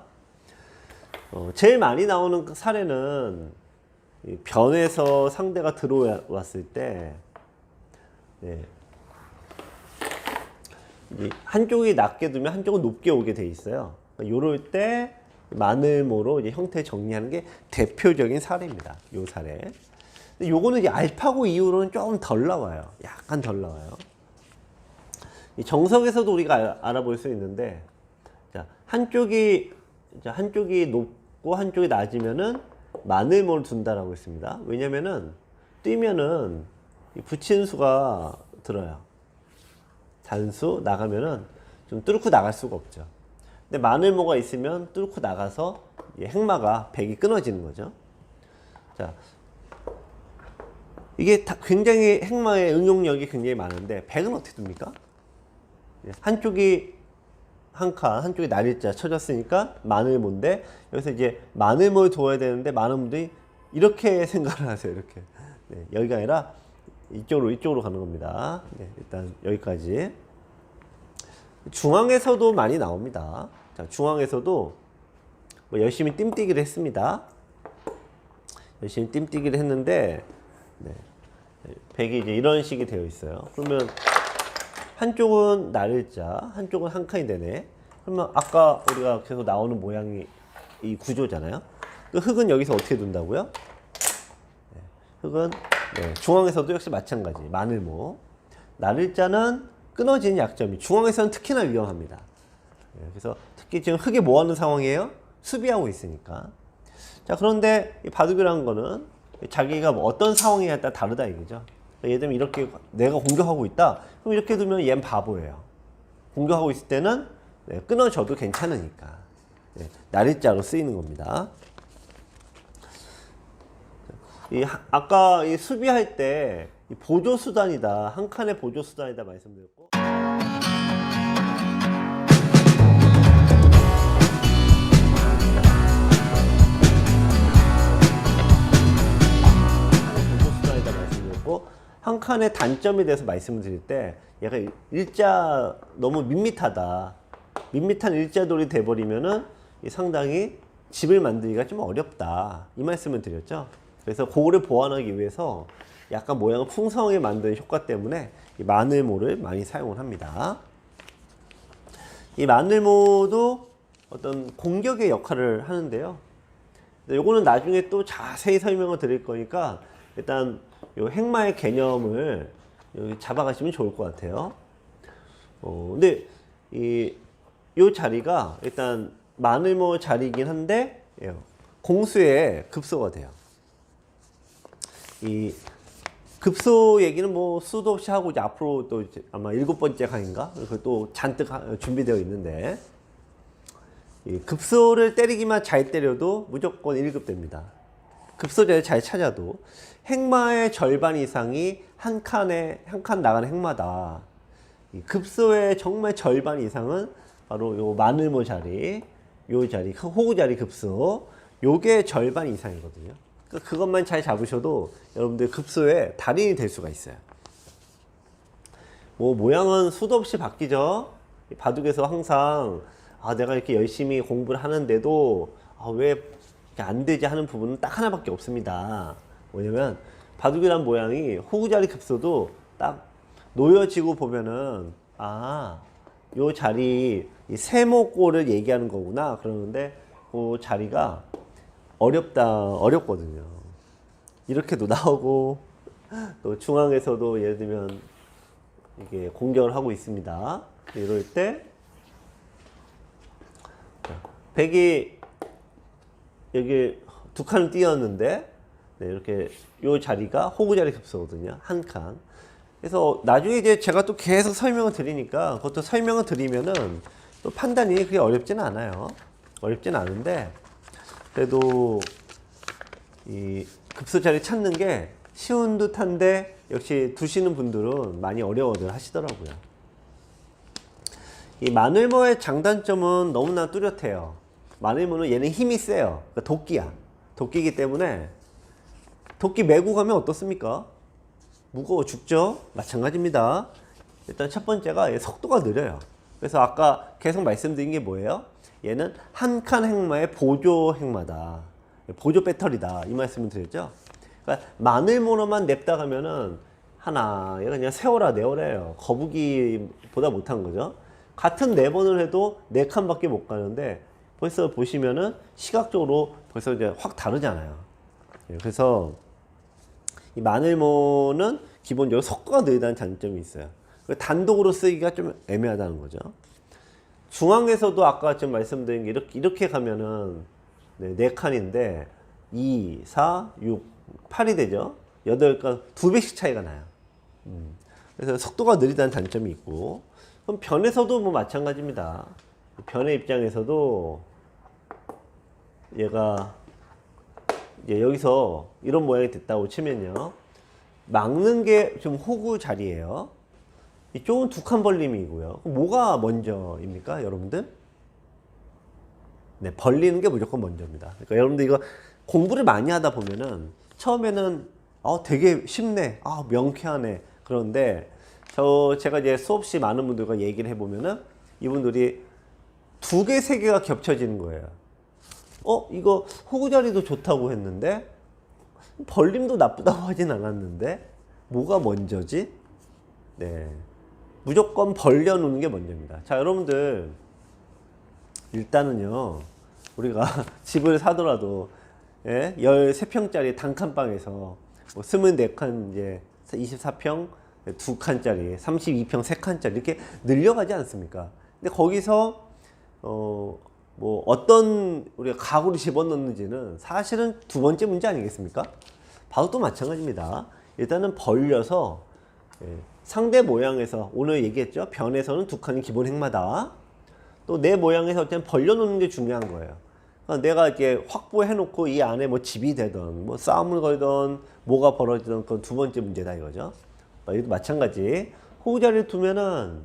제일 많이 나오는 사례는 이 변에서 상대가 들어왔을 때 네. 한쪽이 낮게 두면 한쪽은 높게 오게 돼 있어요. 요럴 때 마늘모로 이제 형태 정리하는 게 대표적인 사례입니다. 요 사례. 근데 요거는 이제 알파고 이후로는 좀 덜 나와요. 약간 덜 나와요. 이 정석에서도 우리가 알아볼 수 있는데, 자, 한쪽이 높고 한쪽이 낮으면은 마늘모를 둔다라고 했습니다. 왜냐면은 뛰면은 붙이는 수가 들어요. 단수 나가면은 좀 뚫고 나갈 수가 없죠. 근데 마늘모가 있으면 뚫고 나가서 핵마가 백이 끊어지는 거죠. 자, 이게 굉장히 핵마의 응용력이 굉장히 많은데 백은 어떻게 둡니까? 한쪽이 한 칸, 한쪽이 날일자 쳐졌으니까 마늘모인데 여기서 이제 마늘모를 둬야 되는데 많은 분들이 이렇게 생각을 하세요. 이렇게. 네, 여기가 아니라 이쪽으로 가는 겁니다. 네, 일단 여기까지. 중앙에서도 많이 나옵니다. 자, 중앙에서도 뭐 열심히 띵뛰기를 했습니다. 열심히 띵뛰기를 했는데 네, 백이 이제 이런 식이 되어 있어요. 그러면 한쪽은 날일자, 한쪽은 한 칸이 되네. 그러면 아까 우리가 계속 나오는 모양이 이 구조잖아요. 그 흙은 여기서 어떻게 둔다고요? 네, 흙은 중앙에서도 역시 마찬가지. 마늘모. 날일자는 끊어지는 약점이 중앙에서는 특히나 위험합니다. 네, 그래서 특히 지금 흙이 뭐 하는 상황이에요? 수비하고 있으니까. 자, 그런데 이 바둑이라는 거는 자기가 뭐 어떤 상황이냐에 따라 다르다 이거죠. 예를 들면 이렇게 내가 공격하고 있다. 그럼 이렇게 두면 얘는 바보예요. 공격하고 있을 때는 끊어져도 괜찮으니까. 날일자로 쓰이는 겁니다. 아까 이 수비할 때 이 보조 수단이다. 한 칸의 보조 수단이다 말씀드렸고. 보조 수단이다 말씀드렸고, 한 칸의 단점에 대해서 말씀을 드릴 때 얘가 일자 너무 밋밋하다. 밋밋한 일자돌이 돼버리면은 상당히 집을 만들기가 좀 어렵다. 이 말씀을 드렸죠. 그래서 그거를 보완하기 위해서 약간 모양을 풍성하게 만드는 효과 때문에 이 마늘모를 많이 사용을 합니다. 이 마늘모도 어떤 공격의 역할을 하는데요. 요거는 나중에 또 자세히 설명을 드릴 거니까 일단 요 행마의 개념을 여기 잡아가시면 좋을 것 같아요. 근데 요 자리가 일단 마늘모 자리이긴 한데 공수의 급소가 돼요. 이 급소 얘기는 뭐 수도 없이 하고 이제 앞으로 또 이제 아마 7번째 강인가? 또 잔뜩 준비되어 있는데 이 급소를 때리기만 잘 때려도 무조건 1급 됩니다. 급소 자리 잘 찾아도 행마의 절반 이상이 한 칸 나가는 행마다. 이 급소의 정말 절반 이상은 바로 요 마늘모 자리, 요 자리, 호구 자리 급소, 요게 절반 이상이거든요. 그것만 잘 잡으셔도 여러분들 급소의 달인이 될 수가 있어요. 뭐 모양은 수도 없이 바뀌죠. 바둑에서 항상 내가 이렇게 열심히 공부를 하는데도 왜 안 되지 하는 부분은 딱 하나밖에 없습니다. 뭐냐면 바둑이란 모양이 호구자리 급소도 딱 놓여지고 보면은 요 자리 이 세모꼴을 얘기하는 거구나 그러는데 그 자리가 어렵거든요. 이렇게도 나오고 또 중앙에서도 예를 들면 이게 공격을 하고 있습니다. 이럴 때 백이 여기 두 칸을 띄었는데 이렇게 요 자리가 호구 자리 급소거든요. 한 칸. 그래서 나중에 이제 제가 또 계속 설명을 드리니까 그것도 설명을 드리면은 또 판단이 그렇게 어렵지는 않아요. 어렵진 않은데 그래도 이 급소 자리 찾는 게 쉬운 듯한데 역시 두시는 분들은 많이 어려워들 하시더라고요. 이 마늘모의 장단점은 너무나 뚜렷해요. 마늘모는 얘는 힘이 세요. 그러니까 도끼야. 도끼이기 때문에 도끼 메고 가면 어떻습니까? 무거워 죽죠? 마찬가지입니다. 일단 첫 번째가 얘 속도가 느려요. 그래서 아까 계속 말씀드린 게 뭐예요? 얘는 한 칸 행마의 보조 행마다. 보조 배터리다. 이 말씀을 드렸죠? 그러니까 마늘모로만 냅다 가면은 얘가 그냥 세워라 내워라예요. 거북이보다 못한 거죠. 같은 4번을 해도 4칸밖에 못 가는데 벌써 보시면은 시각적으로 벌써 이제 확 다르잖아요. 그래서 이 마늘모는 기본적으로 속도가 느리다는 장점이 있어요. 단독으로 쓰기가 좀 애매하다는 거죠. 중앙에서도 아까 지금 말씀드린 게 이렇게 가면은 4칸인데 2, 4, 6, 8이 되죠. 8칸 2배씩 차이가 나요. 그래서 속도가 느리다는 단점이 있고 그럼 변에서도 뭐 마찬가지입니다. 변의 입장에서도 얘가 이제 여기서 이런 모양이 됐다고 치면요. 막는 게 지금 호구 자리예요. 이쪽은 2칸 벌림이고요. 뭐가 먼저입니까, 여러분들? 네, 벌리는 게 무조건 먼저입니다. 그러니까 여러분들 이거 공부를 많이 하다 보면은 처음에는 되게 쉽네, 명쾌하네. 그런데 제가 이제 수없이 많은 분들과 얘기를 해보면은 이분들이 2개, 3개가 겹쳐지는 거예요. 이거 호구 자리도 좋다고 했는데 벌림도 나쁘다고 하진 않았는데 뭐가 먼저지? 네, 무조건 벌려놓는 게 먼저입니다. 자, 여러분들 일단은요 우리가 집을 사더라도 13평짜리 단칸방에서 뭐 24칸 이제 24평 2칸짜리 32평 3칸짜리 이렇게 늘려가지 않습니까? 근데 거기서 뭐 어떤 우리가 가구를 집어넣는지는 사실은 두 번째 문제 아니겠습니까? 바둑도 마찬가지입니다. 일단은 벌려서 상대 모양에서 오늘 얘기했죠. 변에서는 2칸이 기본 행마다. 또 내 모양에서 어쨌든 벌려놓는 게 중요한 거예요. 그러니까 내가 이렇게 확보해 놓고 이 안에 뭐 집이 되던 뭐 싸움을 걸던 뭐가 벌어지던 건 두 번째 문제다 이거죠. 여기도 마찬가지. 호구자리를 두면은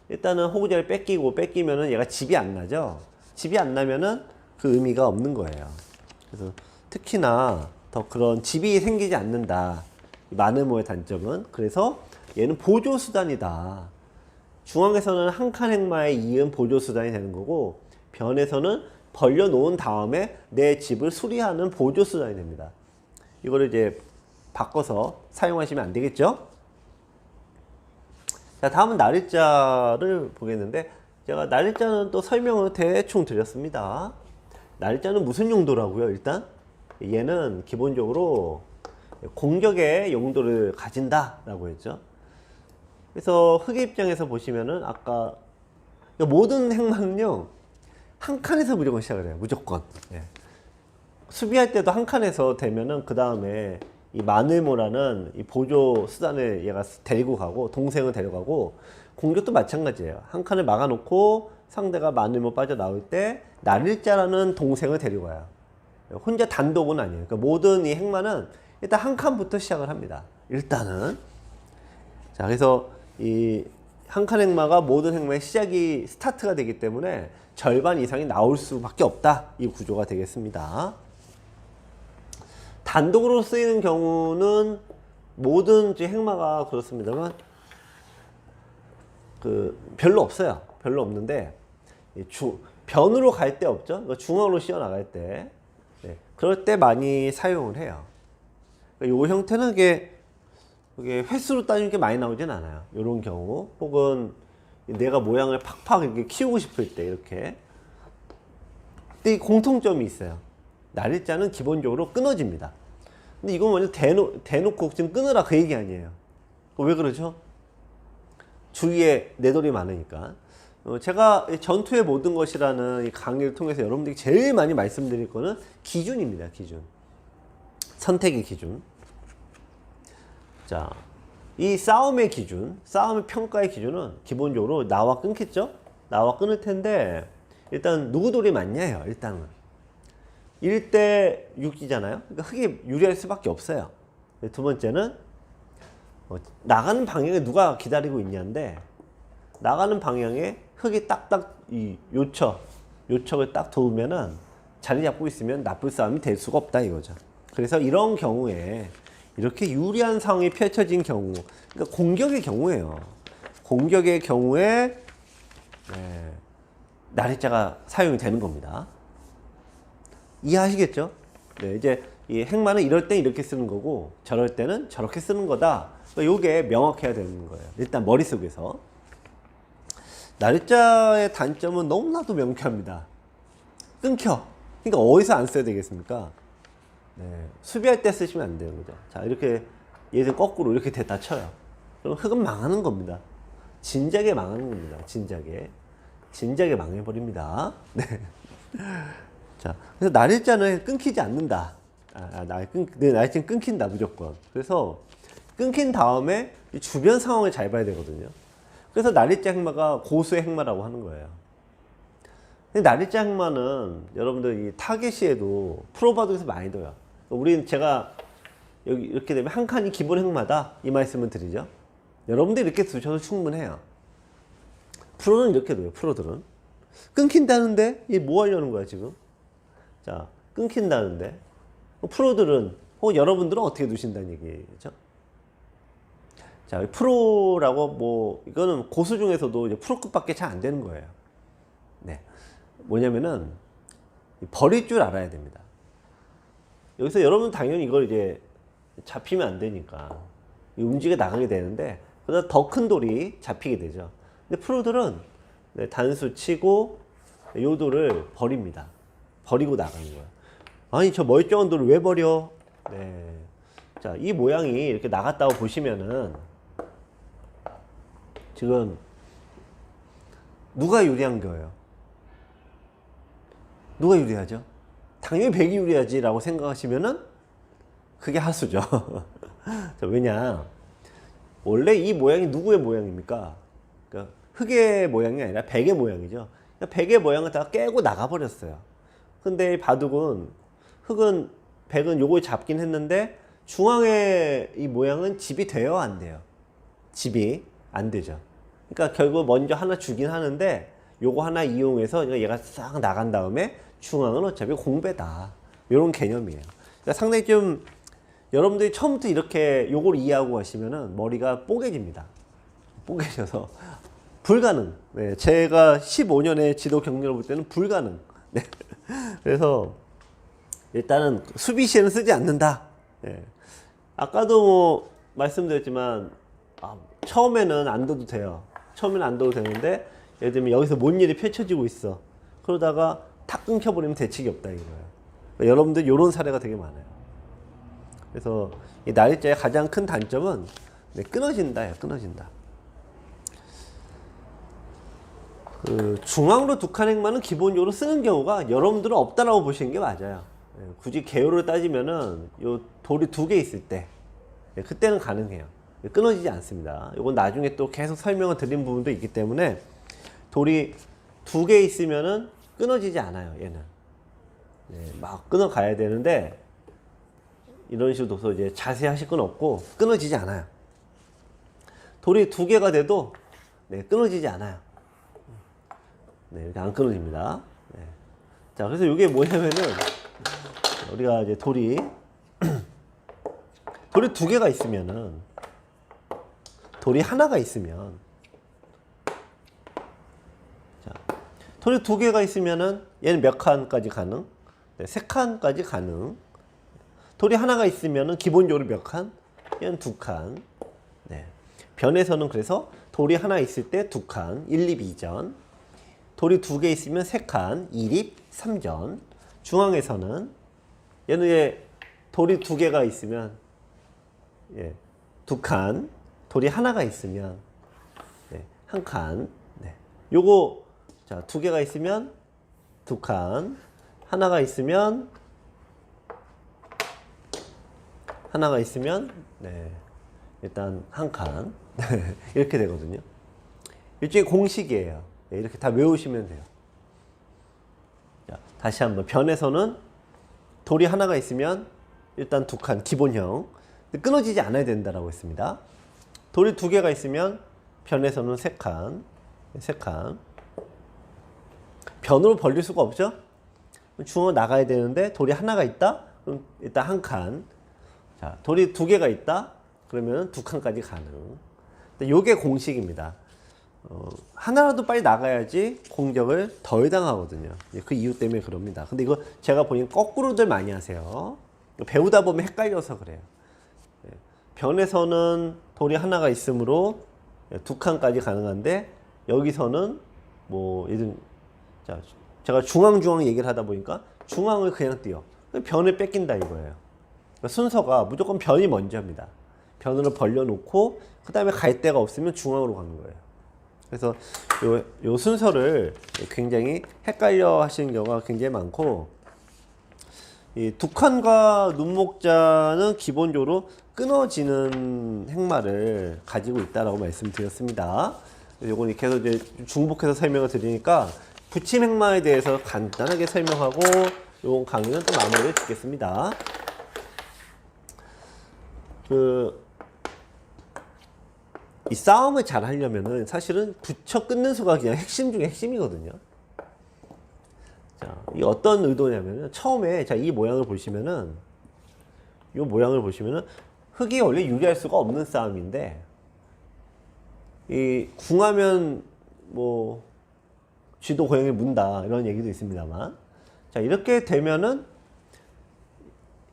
일단은 호구자리를 뺏기면은 얘가 집이 안 나죠. 집이 안 나면은 그 의미가 없는 거예요. 그래서 특히나 더 그런 집이 생기지 않는다. 마느모의 단점은. 그래서 얘는 보조수단이다. 중앙에서는 한 칸 행마에 이은 보조수단이 되는 거고, 변에서는 벌려놓은 다음에 내 집을 수리하는 보조수단이 됩니다. 이거를 이제 바꿔서 사용하시면 안 되겠죠? 자, 다음은 날일자를 보겠는데, 제가 날일자는 또 설명을 대충 드렸습니다. 날일자는 무슨 용도라고요? 일단 얘는 기본적으로 공격의 용도를 가진다라고 했죠. 그래서 흑의 입장에서 보시면은 아까 모든 행마는요 한 칸에서 무조건 시작을 해요. 무조건. 예. 수비할 때도 한 칸에서 되면은 그 다음에 이 마늘모라는 이 보조 수단을 얘가 데리고 가고, 동생을 데려가고, 공격도 마찬가지예요. 한 칸을 막아놓고 상대가 마늘모 빠져나올 때 날일자라는 동생을 데려가요. 혼자 단독은 아니에요. 그러니까 모든 이 행마는 일단 한 칸부터 시작을 합니다. 일단은. 자, 그래서 이 한 칸 행마가 모든 행마의 시작이 스타트가 되기 때문에 절반 이상이 나올 수밖에 없다. 이 구조가 되겠습니다. 단독으로 쓰이는 경우는 모든 행마가 그렇습니다만 별로 없어요. 별로 없는데 변으로 갈 때 없죠. 중앙으로 씌워 나갈 때, 네, 그럴 때 많이 사용을 해요. 이 형태는 이게 횟수로 따지는 게 많이 나오진 않아요. 이런 경우, 혹은 내가 모양을 팍팍 이렇게 키우고 싶을 때 이렇게. 근데 이 공통점이 있어요. 날일자는 기본적으로 끊어집니다. 근데 이건 완전 대놓고 지금 끊으라 그 얘기 아니에요. 왜 그러죠? 주위에 내돌이 많으니까. 제가 전투의 모든 것이라는 이 강의를 통해서 여러분들이 제일 많이 말씀드릴 거는 기준입니다. 기준. 선택의 기준. 자, 이 싸움의 기준, 싸움의 평가의 기준은 기본적으로 나와 끊겠죠? 나와 끊을 텐데, 일단 누구 돌이 많냐예요. 일단은 1대 6이잖아요. 그러니까 흑이 유리할 수밖에 없어요. 두 번째는 나가는 방향에 누가 기다리고 있냐인데, 나가는 방향에 흑이 딱딱 이 요척을 딱 도우면은 자리 잡고 있으면 나쁠 싸움이 될 수가 없다 이거죠. 그래서 이런 경우에 이렇게 유리한 상황이 펼쳐진 경우, 그러니까 공격의 경우예요. 공격의 경우에 날일자가 사용이 되는 겁니다. 이해하시겠죠? 네, 이제 이 행마는 이럴 땐 이렇게 쓰는 거고, 저럴 때는 저렇게 쓰는 거다. 요게 명확해야 되는 거예요. 일단 머릿속에서. 날일자의 단점은 너무나도 명쾌합니다. 끊겨. 그러니까 어디서 안 써야 되겠습니까? 네, 수비할 때 쓰시면 안 돼요. 그죠? 자, 이렇게 얘를 거꾸로 이렇게 대다 쳐요. 그럼 흑은 망하는 겁니다. 진작에 망하는 겁니다. 진작에 망해버립니다. 네. 자, 그래서 날일자는 끊기지 않는다. 날일자는 끊긴다, 무조건. 그래서 끊긴 다음에 이 주변 상황을 잘 봐야 되거든요. 그래서 날일자 행마가 고수의 행마라고 하는 거예요. 근데 날일자 행마는 여러분들 이 타겟 시에도 프로바둑에서 많이 둬요. 제가 여기 이렇게 되면 한 칸이 기본 행마다 이 말씀을 드리죠. 여러분들 이렇게 두셔도 충분해요. 프로는 이렇게 둬요. 프로들은 끊긴다는데 이게 뭐 하려는 거야 지금? 자, 끊긴다는데 프로들은 혹은 여러분들은 어떻게 두신다는 얘기죠? 자, 프로라고 이거는 고수 중에서도 이제 프로급밖에 잘 안 되는 거예요. 네, 뭐냐면은 버릴 줄 알아야 됩니다. 여기서 여러분 당연히 이걸 이제 잡히면 안 되니까 움직여 나가게 되는데, 그러다 더 큰 돌이 잡히게 되죠. 근데 프로들은 단수 치고 요 돌을 버립니다. 버리고 나가는 거예요. 아니, 저 멀쩡한 돌을 왜 버려? 네. 자, 이 모양이 이렇게 나갔다고 보시면은 지금 누가 유리한 거예요? 누가 유리하죠? 당연히 백이 유리하지라고 생각하시면은 그게 하수죠. 왜냐? 원래 이 모양이 누구의 모양입니까? 그러니까 흑의 모양이 아니라 백의 모양이죠. 그러니까 백의 모양을 다 깨고 나가버렸어요. 근데 바둑은 백은 요걸 잡긴 했는데 중앙에 이 모양은 집이 돼요, 안 돼요? 집이 안 되죠. 그러니까 결국 먼저 하나 주긴 하는데 요거 하나 이용해서 얘가 싹 나간 다음에 중앙은 어차피 공배다. 이런 개념이에요. 그러니까 상당히 좀 여러분들이 처음부터 이렇게 요걸 이해하고 하시면은 머리가 뽀개집니다. 뽀개져서 불가능. 네, 제가 15년의 지도 경력을 볼 때는 불가능. 네. 그래서 일단은 수비 시에는 쓰지 않는다. 네. 아까도 뭐 말씀드렸지만 처음에는 안 둬도 돼요. 처음에는 안 둬도 되는데 예를 들면 여기서 뭔 일이 펼쳐지고 있어. 그러다가 탁 끊겨버리면 대책이 없다 이거예요. 그러니까 여러분들 이런 사례가 되게 많아요. 그래서 이 날짜의 가장 큰 단점은 네, 끊어진다예요. 끊어진다. 그 중앙으로 두 칸 행만은 기본적으로 쓰는 경우가 여러분들은 없다라고 보시는 게 맞아요. 예, 굳이 개요를 따지면은 요 돌이 두 개 있을 때 예, 그때는 가능해요. 예, 끊어지지 않습니다. 이건 나중에 또 계속 설명을 드린 부분도 있기 때문에 돌이 두 개 있으면은 끊어지지 않아요. 얘는 예, 막 끊어 가야 되는데 이런 식으로 둬서 이제 자세히 하실 건 없고 끊어지지 않아요. 돌이 두 개가 돼도 네, 끊어지지 않아요. 네, 이렇게 안 끊어집니다. 네. 자, 그래서 이게 뭐냐면은 우리가 이제 돌이 두 개가 있으면은 돌이 하나가 있으면 자, 돌이 두 개가 있으면은 얘는 몇 칸까지 가능? 네, 세 칸까지 가능. 돌이 하나가 있으면은 기본적으로 몇 칸? 얘는 두 칸. 네. 변에서는 그래서 돌이 하나 있을 때 두 칸, 1, 2, 2전. 돌이 두 개 있으면 세 칸, 2립, 3전. 중앙에서는 얘는 이제 돌이 두 개가 있으면 예, 두 칸, 돌이 하나가 있으면 네, 한 칸. 네. 요거 자, 두 개가 있으면 두 칸, 하나가 있으면 네, 일단 한 칸. 이렇게 되거든요. 일종의 공식이에요. 네, 이렇게 다 외우시면 돼요. 자, 다시 한번 변에서는 돌이 하나가 있으면 일단 두 칸 기본형 끊어지지 않아야 된다라고 했습니다. 돌이 두 개가 있으면 변에서는 세 칸, 세 칸. 변으로 벌릴 수가 없죠. 중앙 나가야 되는데 돌이 하나가 있다. 그럼 일단 한 칸. 자, 돌이 두 개가 있다. 그러면 두 칸까지 가능. 이게 공식입니다. 하나라도 빨리 나가야지 공격을 덜 당하거든요. 그 이유 때문에 그럽니다. 근데 이거 제가 보니까 거꾸로들 많이 하세요. 배우다 보면 헷갈려서 그래요. 변에서는 돌이 하나가 있으므로 두 칸까지 가능한데 여기서는 뭐 예를 자, 제가 중앙 얘기를 하다 보니까 중앙을 그냥 띄워. 변을 뺏긴다 이거예요. 그러니까 순서가 무조건 변이 먼저입니다. 변으로 벌려놓고 그 다음에 갈 데가 없으면 중앙으로 가는 거예요. 그래서 요 순서를 굉장히 헷갈려 하시는 경우가 굉장히 많고, 이 두 칸과 눈목자는 기본적으로 끊어지는 행마를 가지고 있다라고 말씀드렸습니다. 요건 계속 이제 중복해서 설명을 드리니까 붙임 행마에 대해서 간단하게 설명하고 요 강의는 또 마무리를 짓겠습니다. 이 싸움을 잘 하려면은 사실은 붙여 끊는 수가 그냥 핵심 중에 핵심이거든요. 자, 이 어떤 의도냐면은 처음에 자, 이 모양을 보시면은 이 모양을 보시면은 흑이 원래 유리할 수가 없는 싸움인데 이 궁하면 뭐 쥐도 고양이를 문다 이런 얘기도 있습니다만 자, 이렇게 되면은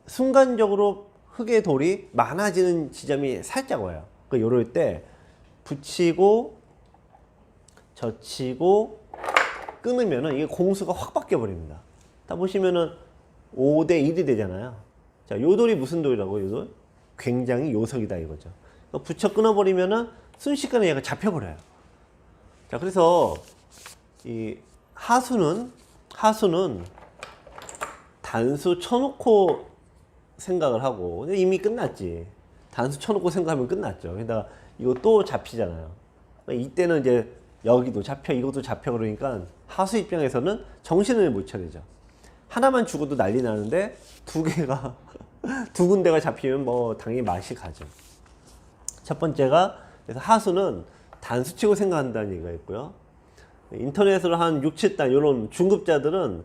순간적으로 흑의 돌이 많아지는 지점이 살짝 와요. 그러니까 요럴 때 붙이고 젖히고 끊으면은 이게 공수가 확 바뀌어 버립니다. 다 보시면은 5대 1이 되잖아요. 자, 요 돌이 무슨 돌이라고? 요 돌? 굉장히 요석이다 이거죠. 그러니까 붙여 끊어 버리면은 순식간에 얘가 잡혀 버려요. 자, 그래서 이 하수는 단수 쳐놓고 생각을 하고 이미 끝났지. 단수 쳐놓고 생각하면 끝났죠. 게다가 이거 또 잡히잖아요. 이때는 이제 여기도 잡혀 이것도 잡혀 그러니까 하수 입장에서는 정신을 못 차리죠. 하나만 죽어도 난리 나는데 두 개가 두 군데가 잡히면 뭐 당연히 맛이 가죠. 첫 번째가 그래서 하수는 단수치고 생각한다는 얘기가 있고요. 인터넷으로 한 6, 7단 이런 중급자들은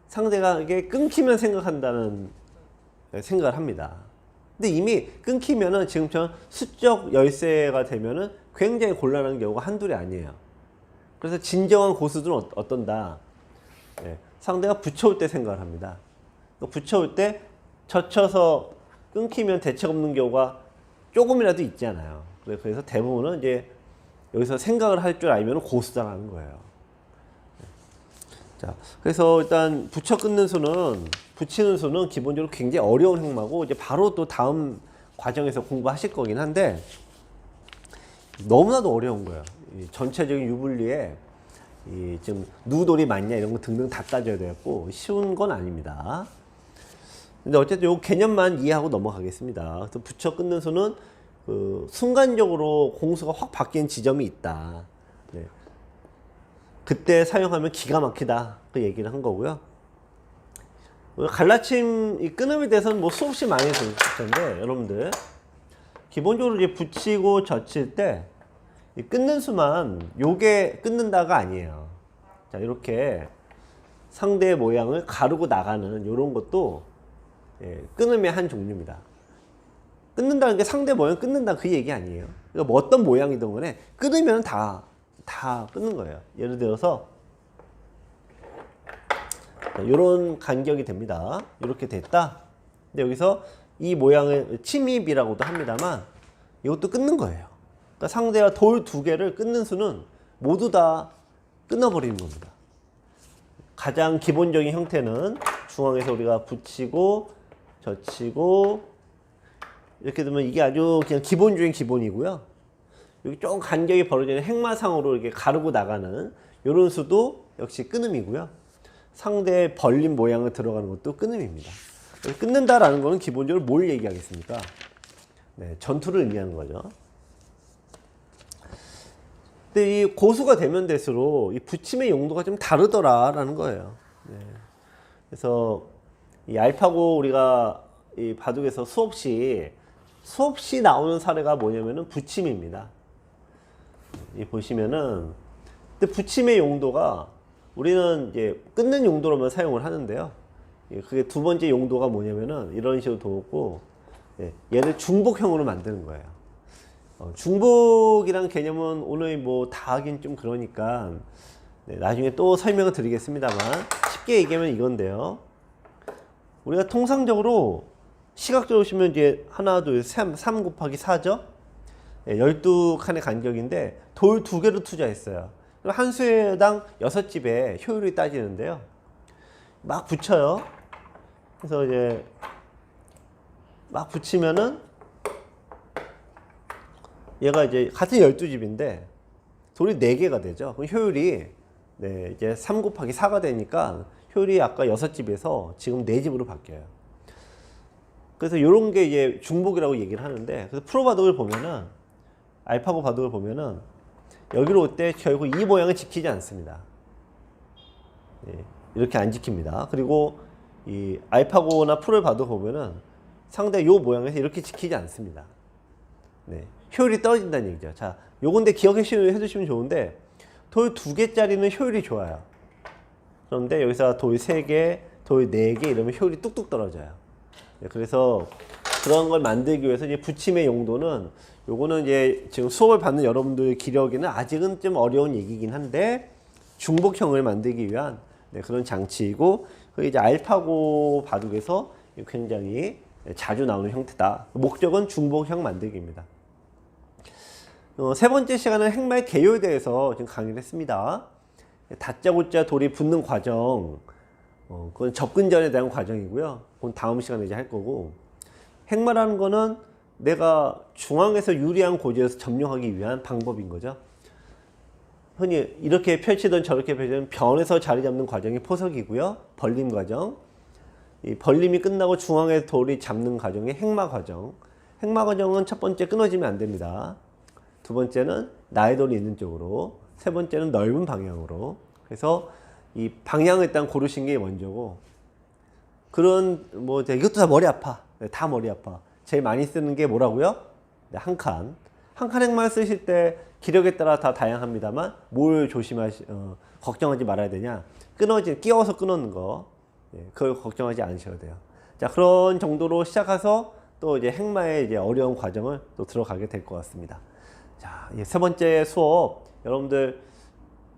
상대가 이게 끊기면 생각한다는 생각을 합니다. 근데 이미 끊기면은 지금처럼 수적 열세가 되면은 굉장히 곤란한 경우가 한둘이 아니에요. 그래서 진정한 고수들은 어떤다? 예, 상대가 붙여올 때 생각을 합니다. 붙여올 때 젖혀서 끊기면 대책 없는 경우가 조금이라도 있잖아요. 그래서 대부분은 이제 여기서 생각을 할 줄 알면 고수다라는 거예요. 자, 그래서 일단 붙여 끊는 수는, 붙이는 수는 기본적으로 굉장히 어려운 행마고 이제 바로 또 다음 과정에서 공부하실 거긴 한데 너무나도 어려운 거예요. 이 전체적인 유불리에 이 지금 누돌이 맞냐 이런 거 등등 다 따져야 되고 쉬운 건 아닙니다. 근데 어쨌든 요 개념만 이해하고 넘어가겠습니다. 그래서 붙여 끊는 수는 그 순간적으로 공수가 확 바뀐 지점이 있다. 네. 그때 사용하면 기가 막히다. 그 얘기를 한 거고요. 갈라침 이 끊음에 대해서는 뭐 수없이 많이 들을 텐데 여러분들 기본적으로 이제 붙이고 젖힐 때 이 끊는 수만 요게 끊는다가 아니에요. 자, 이렇게 상대의 모양을 가르고 나가는 이런 것도 예, 끊음의 한 종류입니다. 끊는다는 게 상대 모양 끊는다 그 얘기 아니에요. 그러니까 뭐 어떤 모양이든 간에 끊으면 다 끊는 거예요. 예를 들어서 이런 간격이 됩니다. 이렇게 됐다. 근데 여기서 이 모양을 침입이라고도 합니다만 이것도 끊는 거예요. 그러니까 상대가 돌 두 개를 끊는 수는 모두 다 끊어버리는 겁니다. 가장 기본적인 형태는 중앙에서 우리가 붙이고 젖히고 이렇게 되면 이게 아주 그냥 기본 중에 기본이고요. 여기 조금 간격이 벌어지는 행마상으로 이렇게 가르고 나가는 이런 수도 역시 끊음이고요. 상대의 벌린 모양을 들어가는 것도 끊음입니다. 끊는다라는 것은 기본적으로 뭘 얘기하겠습니까? 네, 전투를 의미하는 거죠. 근데 이 고수가 되면 될수록 이 붙임의 용도가 좀 다르더라라는 거예요. 네. 그래서 이 알파고 우리가 이 바둑에서 수없이 나오는 사례가 뭐냐면은 붙임입니다. 이 보시면은 근데 붙임의 용도가 우리는 이제 끊는 용도로만 사용을 하는데요. 그게 두 번째 용도가 뭐냐면은 이런 식으로 뒀고 얘를 중복형으로 만드는 거예요. 중복이란 개념은 오늘 뭐 다 하긴 좀 그러니까 나중에 또 설명을 드리겠습니다만 쉽게 얘기하면 이건데요. 우리가 통상적으로 시각적으로 보시면 이제 하나, 둘, 3 곱하기 4죠? 12칸의 간격인데 돌 두 개를 투자했어요. 한 수당 6집에 효율이 따지는데요. 막 붙여요. 그래서 이제 막 붙이면은 얘가 이제 같은 12집인데 돌이 4개가 되죠. 그럼 효율이 이제 3 곱하기 4가 되니까 효율이 아까 6집에서 지금 4집으로 바뀌어요. 그래서 이런 게 이제 중복이라고 얘기를 하는데 그래서 프로 바둑을 보면은 알파고 바둑을 보면은 여기로 올 때 결국 이 모양을 지키지 않습니다. 이렇게 안 지킵니다. 그리고 이 알파고나 프로를 바둑 보면은 상대 요 모양에서 이렇게 지키지 않습니다. 효율이 떨어진다는 얘기죠. 자, 요건데 기억해 주시면 좋은데 돌 2개짜리는 효율이 좋아요. 그런데 여기서 돌 3개, 돌 4개 이러면 효율이 뚝뚝 떨어져요. 그래서 그런 걸 만들기 위해서 이제 붙임의 용도는 요거는 이제 지금 수업을 받는 여러분들 기력에는 아직은 좀 어려운 얘기긴 한데 중복형을 만들기 위한 그런 장치이고 그게 이제 알파고 바둑에서 굉장히 자주 나오는 형태다. 목적은 중복형 만들기입니다. 세 번째 시간은 행마의 개요에 대해서 지금 강의를 했습니다. 다짜고짜 돌이 붙는 과정, 그건 접근전에 대한 과정이고요. 그건 다음 시간에 이제 할 거고, 행마라는 거는 내가 중앙에서 유리한 고지에서 점령하기 위한 방법인 거죠. 흔히 이렇게 펼치던 저렇게 펼치던 변에서 자리 잡는 과정이 포석이고요. 벌림 과정. 이 벌림이 끝나고 중앙에 돌이 잡는 과정이 행마 과정. 행마 과정은 첫 번째 끊어지면 안 됩니다. 두 번째는 나의 돌이 있는 쪽으로, 세 번째는 넓은 방향으로. 그래서 이 방향을 일단 고르신 게 먼저고, 그런 뭐 이것도 다 머리 아파. 네, 다 머리 아파. 제일 많이 쓰는 게 뭐라고요? 네, 한 칸. 한 칸 행만 쓰실 때 기력에 따라 다 다양합니다만 뭘 걱정하지 말아야 되냐? 끼워서 끊는 거. 네, 그걸 걱정하지 않으셔도 돼요. 자, 그런 정도로 시작해서 또 이제 행마의 이제 어려운 과정을 또 들어가게 될 것 같습니다. 자, 세 번째 수업 여러분들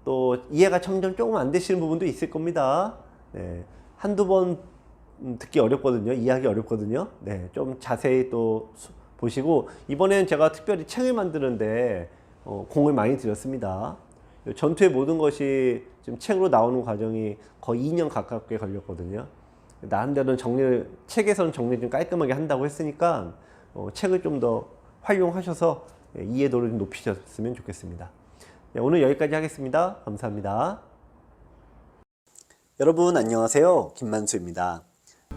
또 이해가 점점 조금 안 되시는 부분도 있을 겁니다. 네, 한두 번 듣기 어렵거든요. 이해하기 어렵거든요. 네, 좀 자세히 또 보시고 이번에는 제가 특별히 책을 만드는데 공을 많이 들였습니다. 전투의 모든 것이 지금 책으로 나오는 과정이 거의 2년 가깝게 걸렸거든요. 나름대로는 책에서는 정리 좀 깔끔하게 한다고 했으니까 책을 좀 더 활용하셔서 이해도를 좀 높이셨으면 좋겠습니다. 네, 오늘 여기까지 하겠습니다. 감사합니다. 여러분 안녕하세요. 김만수입니다.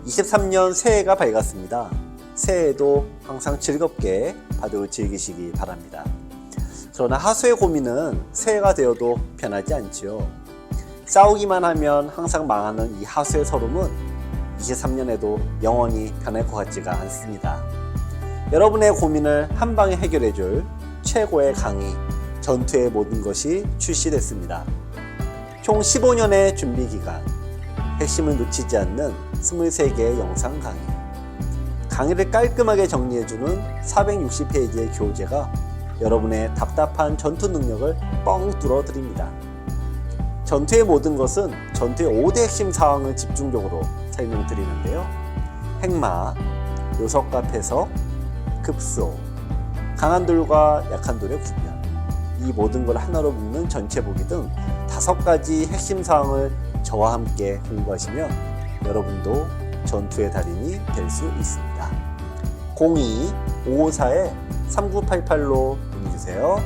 23년 새해가 밝았습니다. 새해에도 항상 즐겁게 바둑을 즐기시기 바랍니다. 그러나 하수의 고민은 새해가 되어도 변하지 않지요. 싸우기만 하면 항상 망하는 이 하수의 서름은 23년에도 영원히 변할 것 같지가 않습니다. 여러분의 고민을 한 방에 해결해줄 최고의 강의 전투의 모든 것이 출시됐습니다. 총 15년의 준비 기간, 핵심을 놓치지 않는 23개의 영상 강의, 강의를 깔끔하게 정리해주는 460페이지의 교재가 여러분의 답답한 전투 능력을 뻥 뚫어 드립니다. 전투의 모든 것은 전투의 5대 핵심 사항을 집중적으로 설명드리는데요. 행마, 요석과 패석, 급소, 강한 돌과 약한 돌의 구별, 이 모든 걸 하나로 묶는 전체 보기 등 5가지 핵심 사항을 저와 함께 공부하시면 여러분도 전투의 달인이 될 수 있습니다. 02-554-3988로 문의주세요.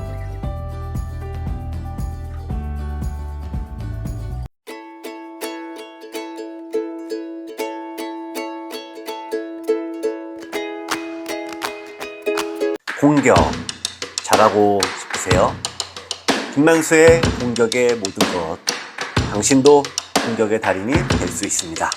공격 잘하고 싶으세요? 김만수의 공격의 모든 것, 당신도 공격의 달인이 될 수 있습니다.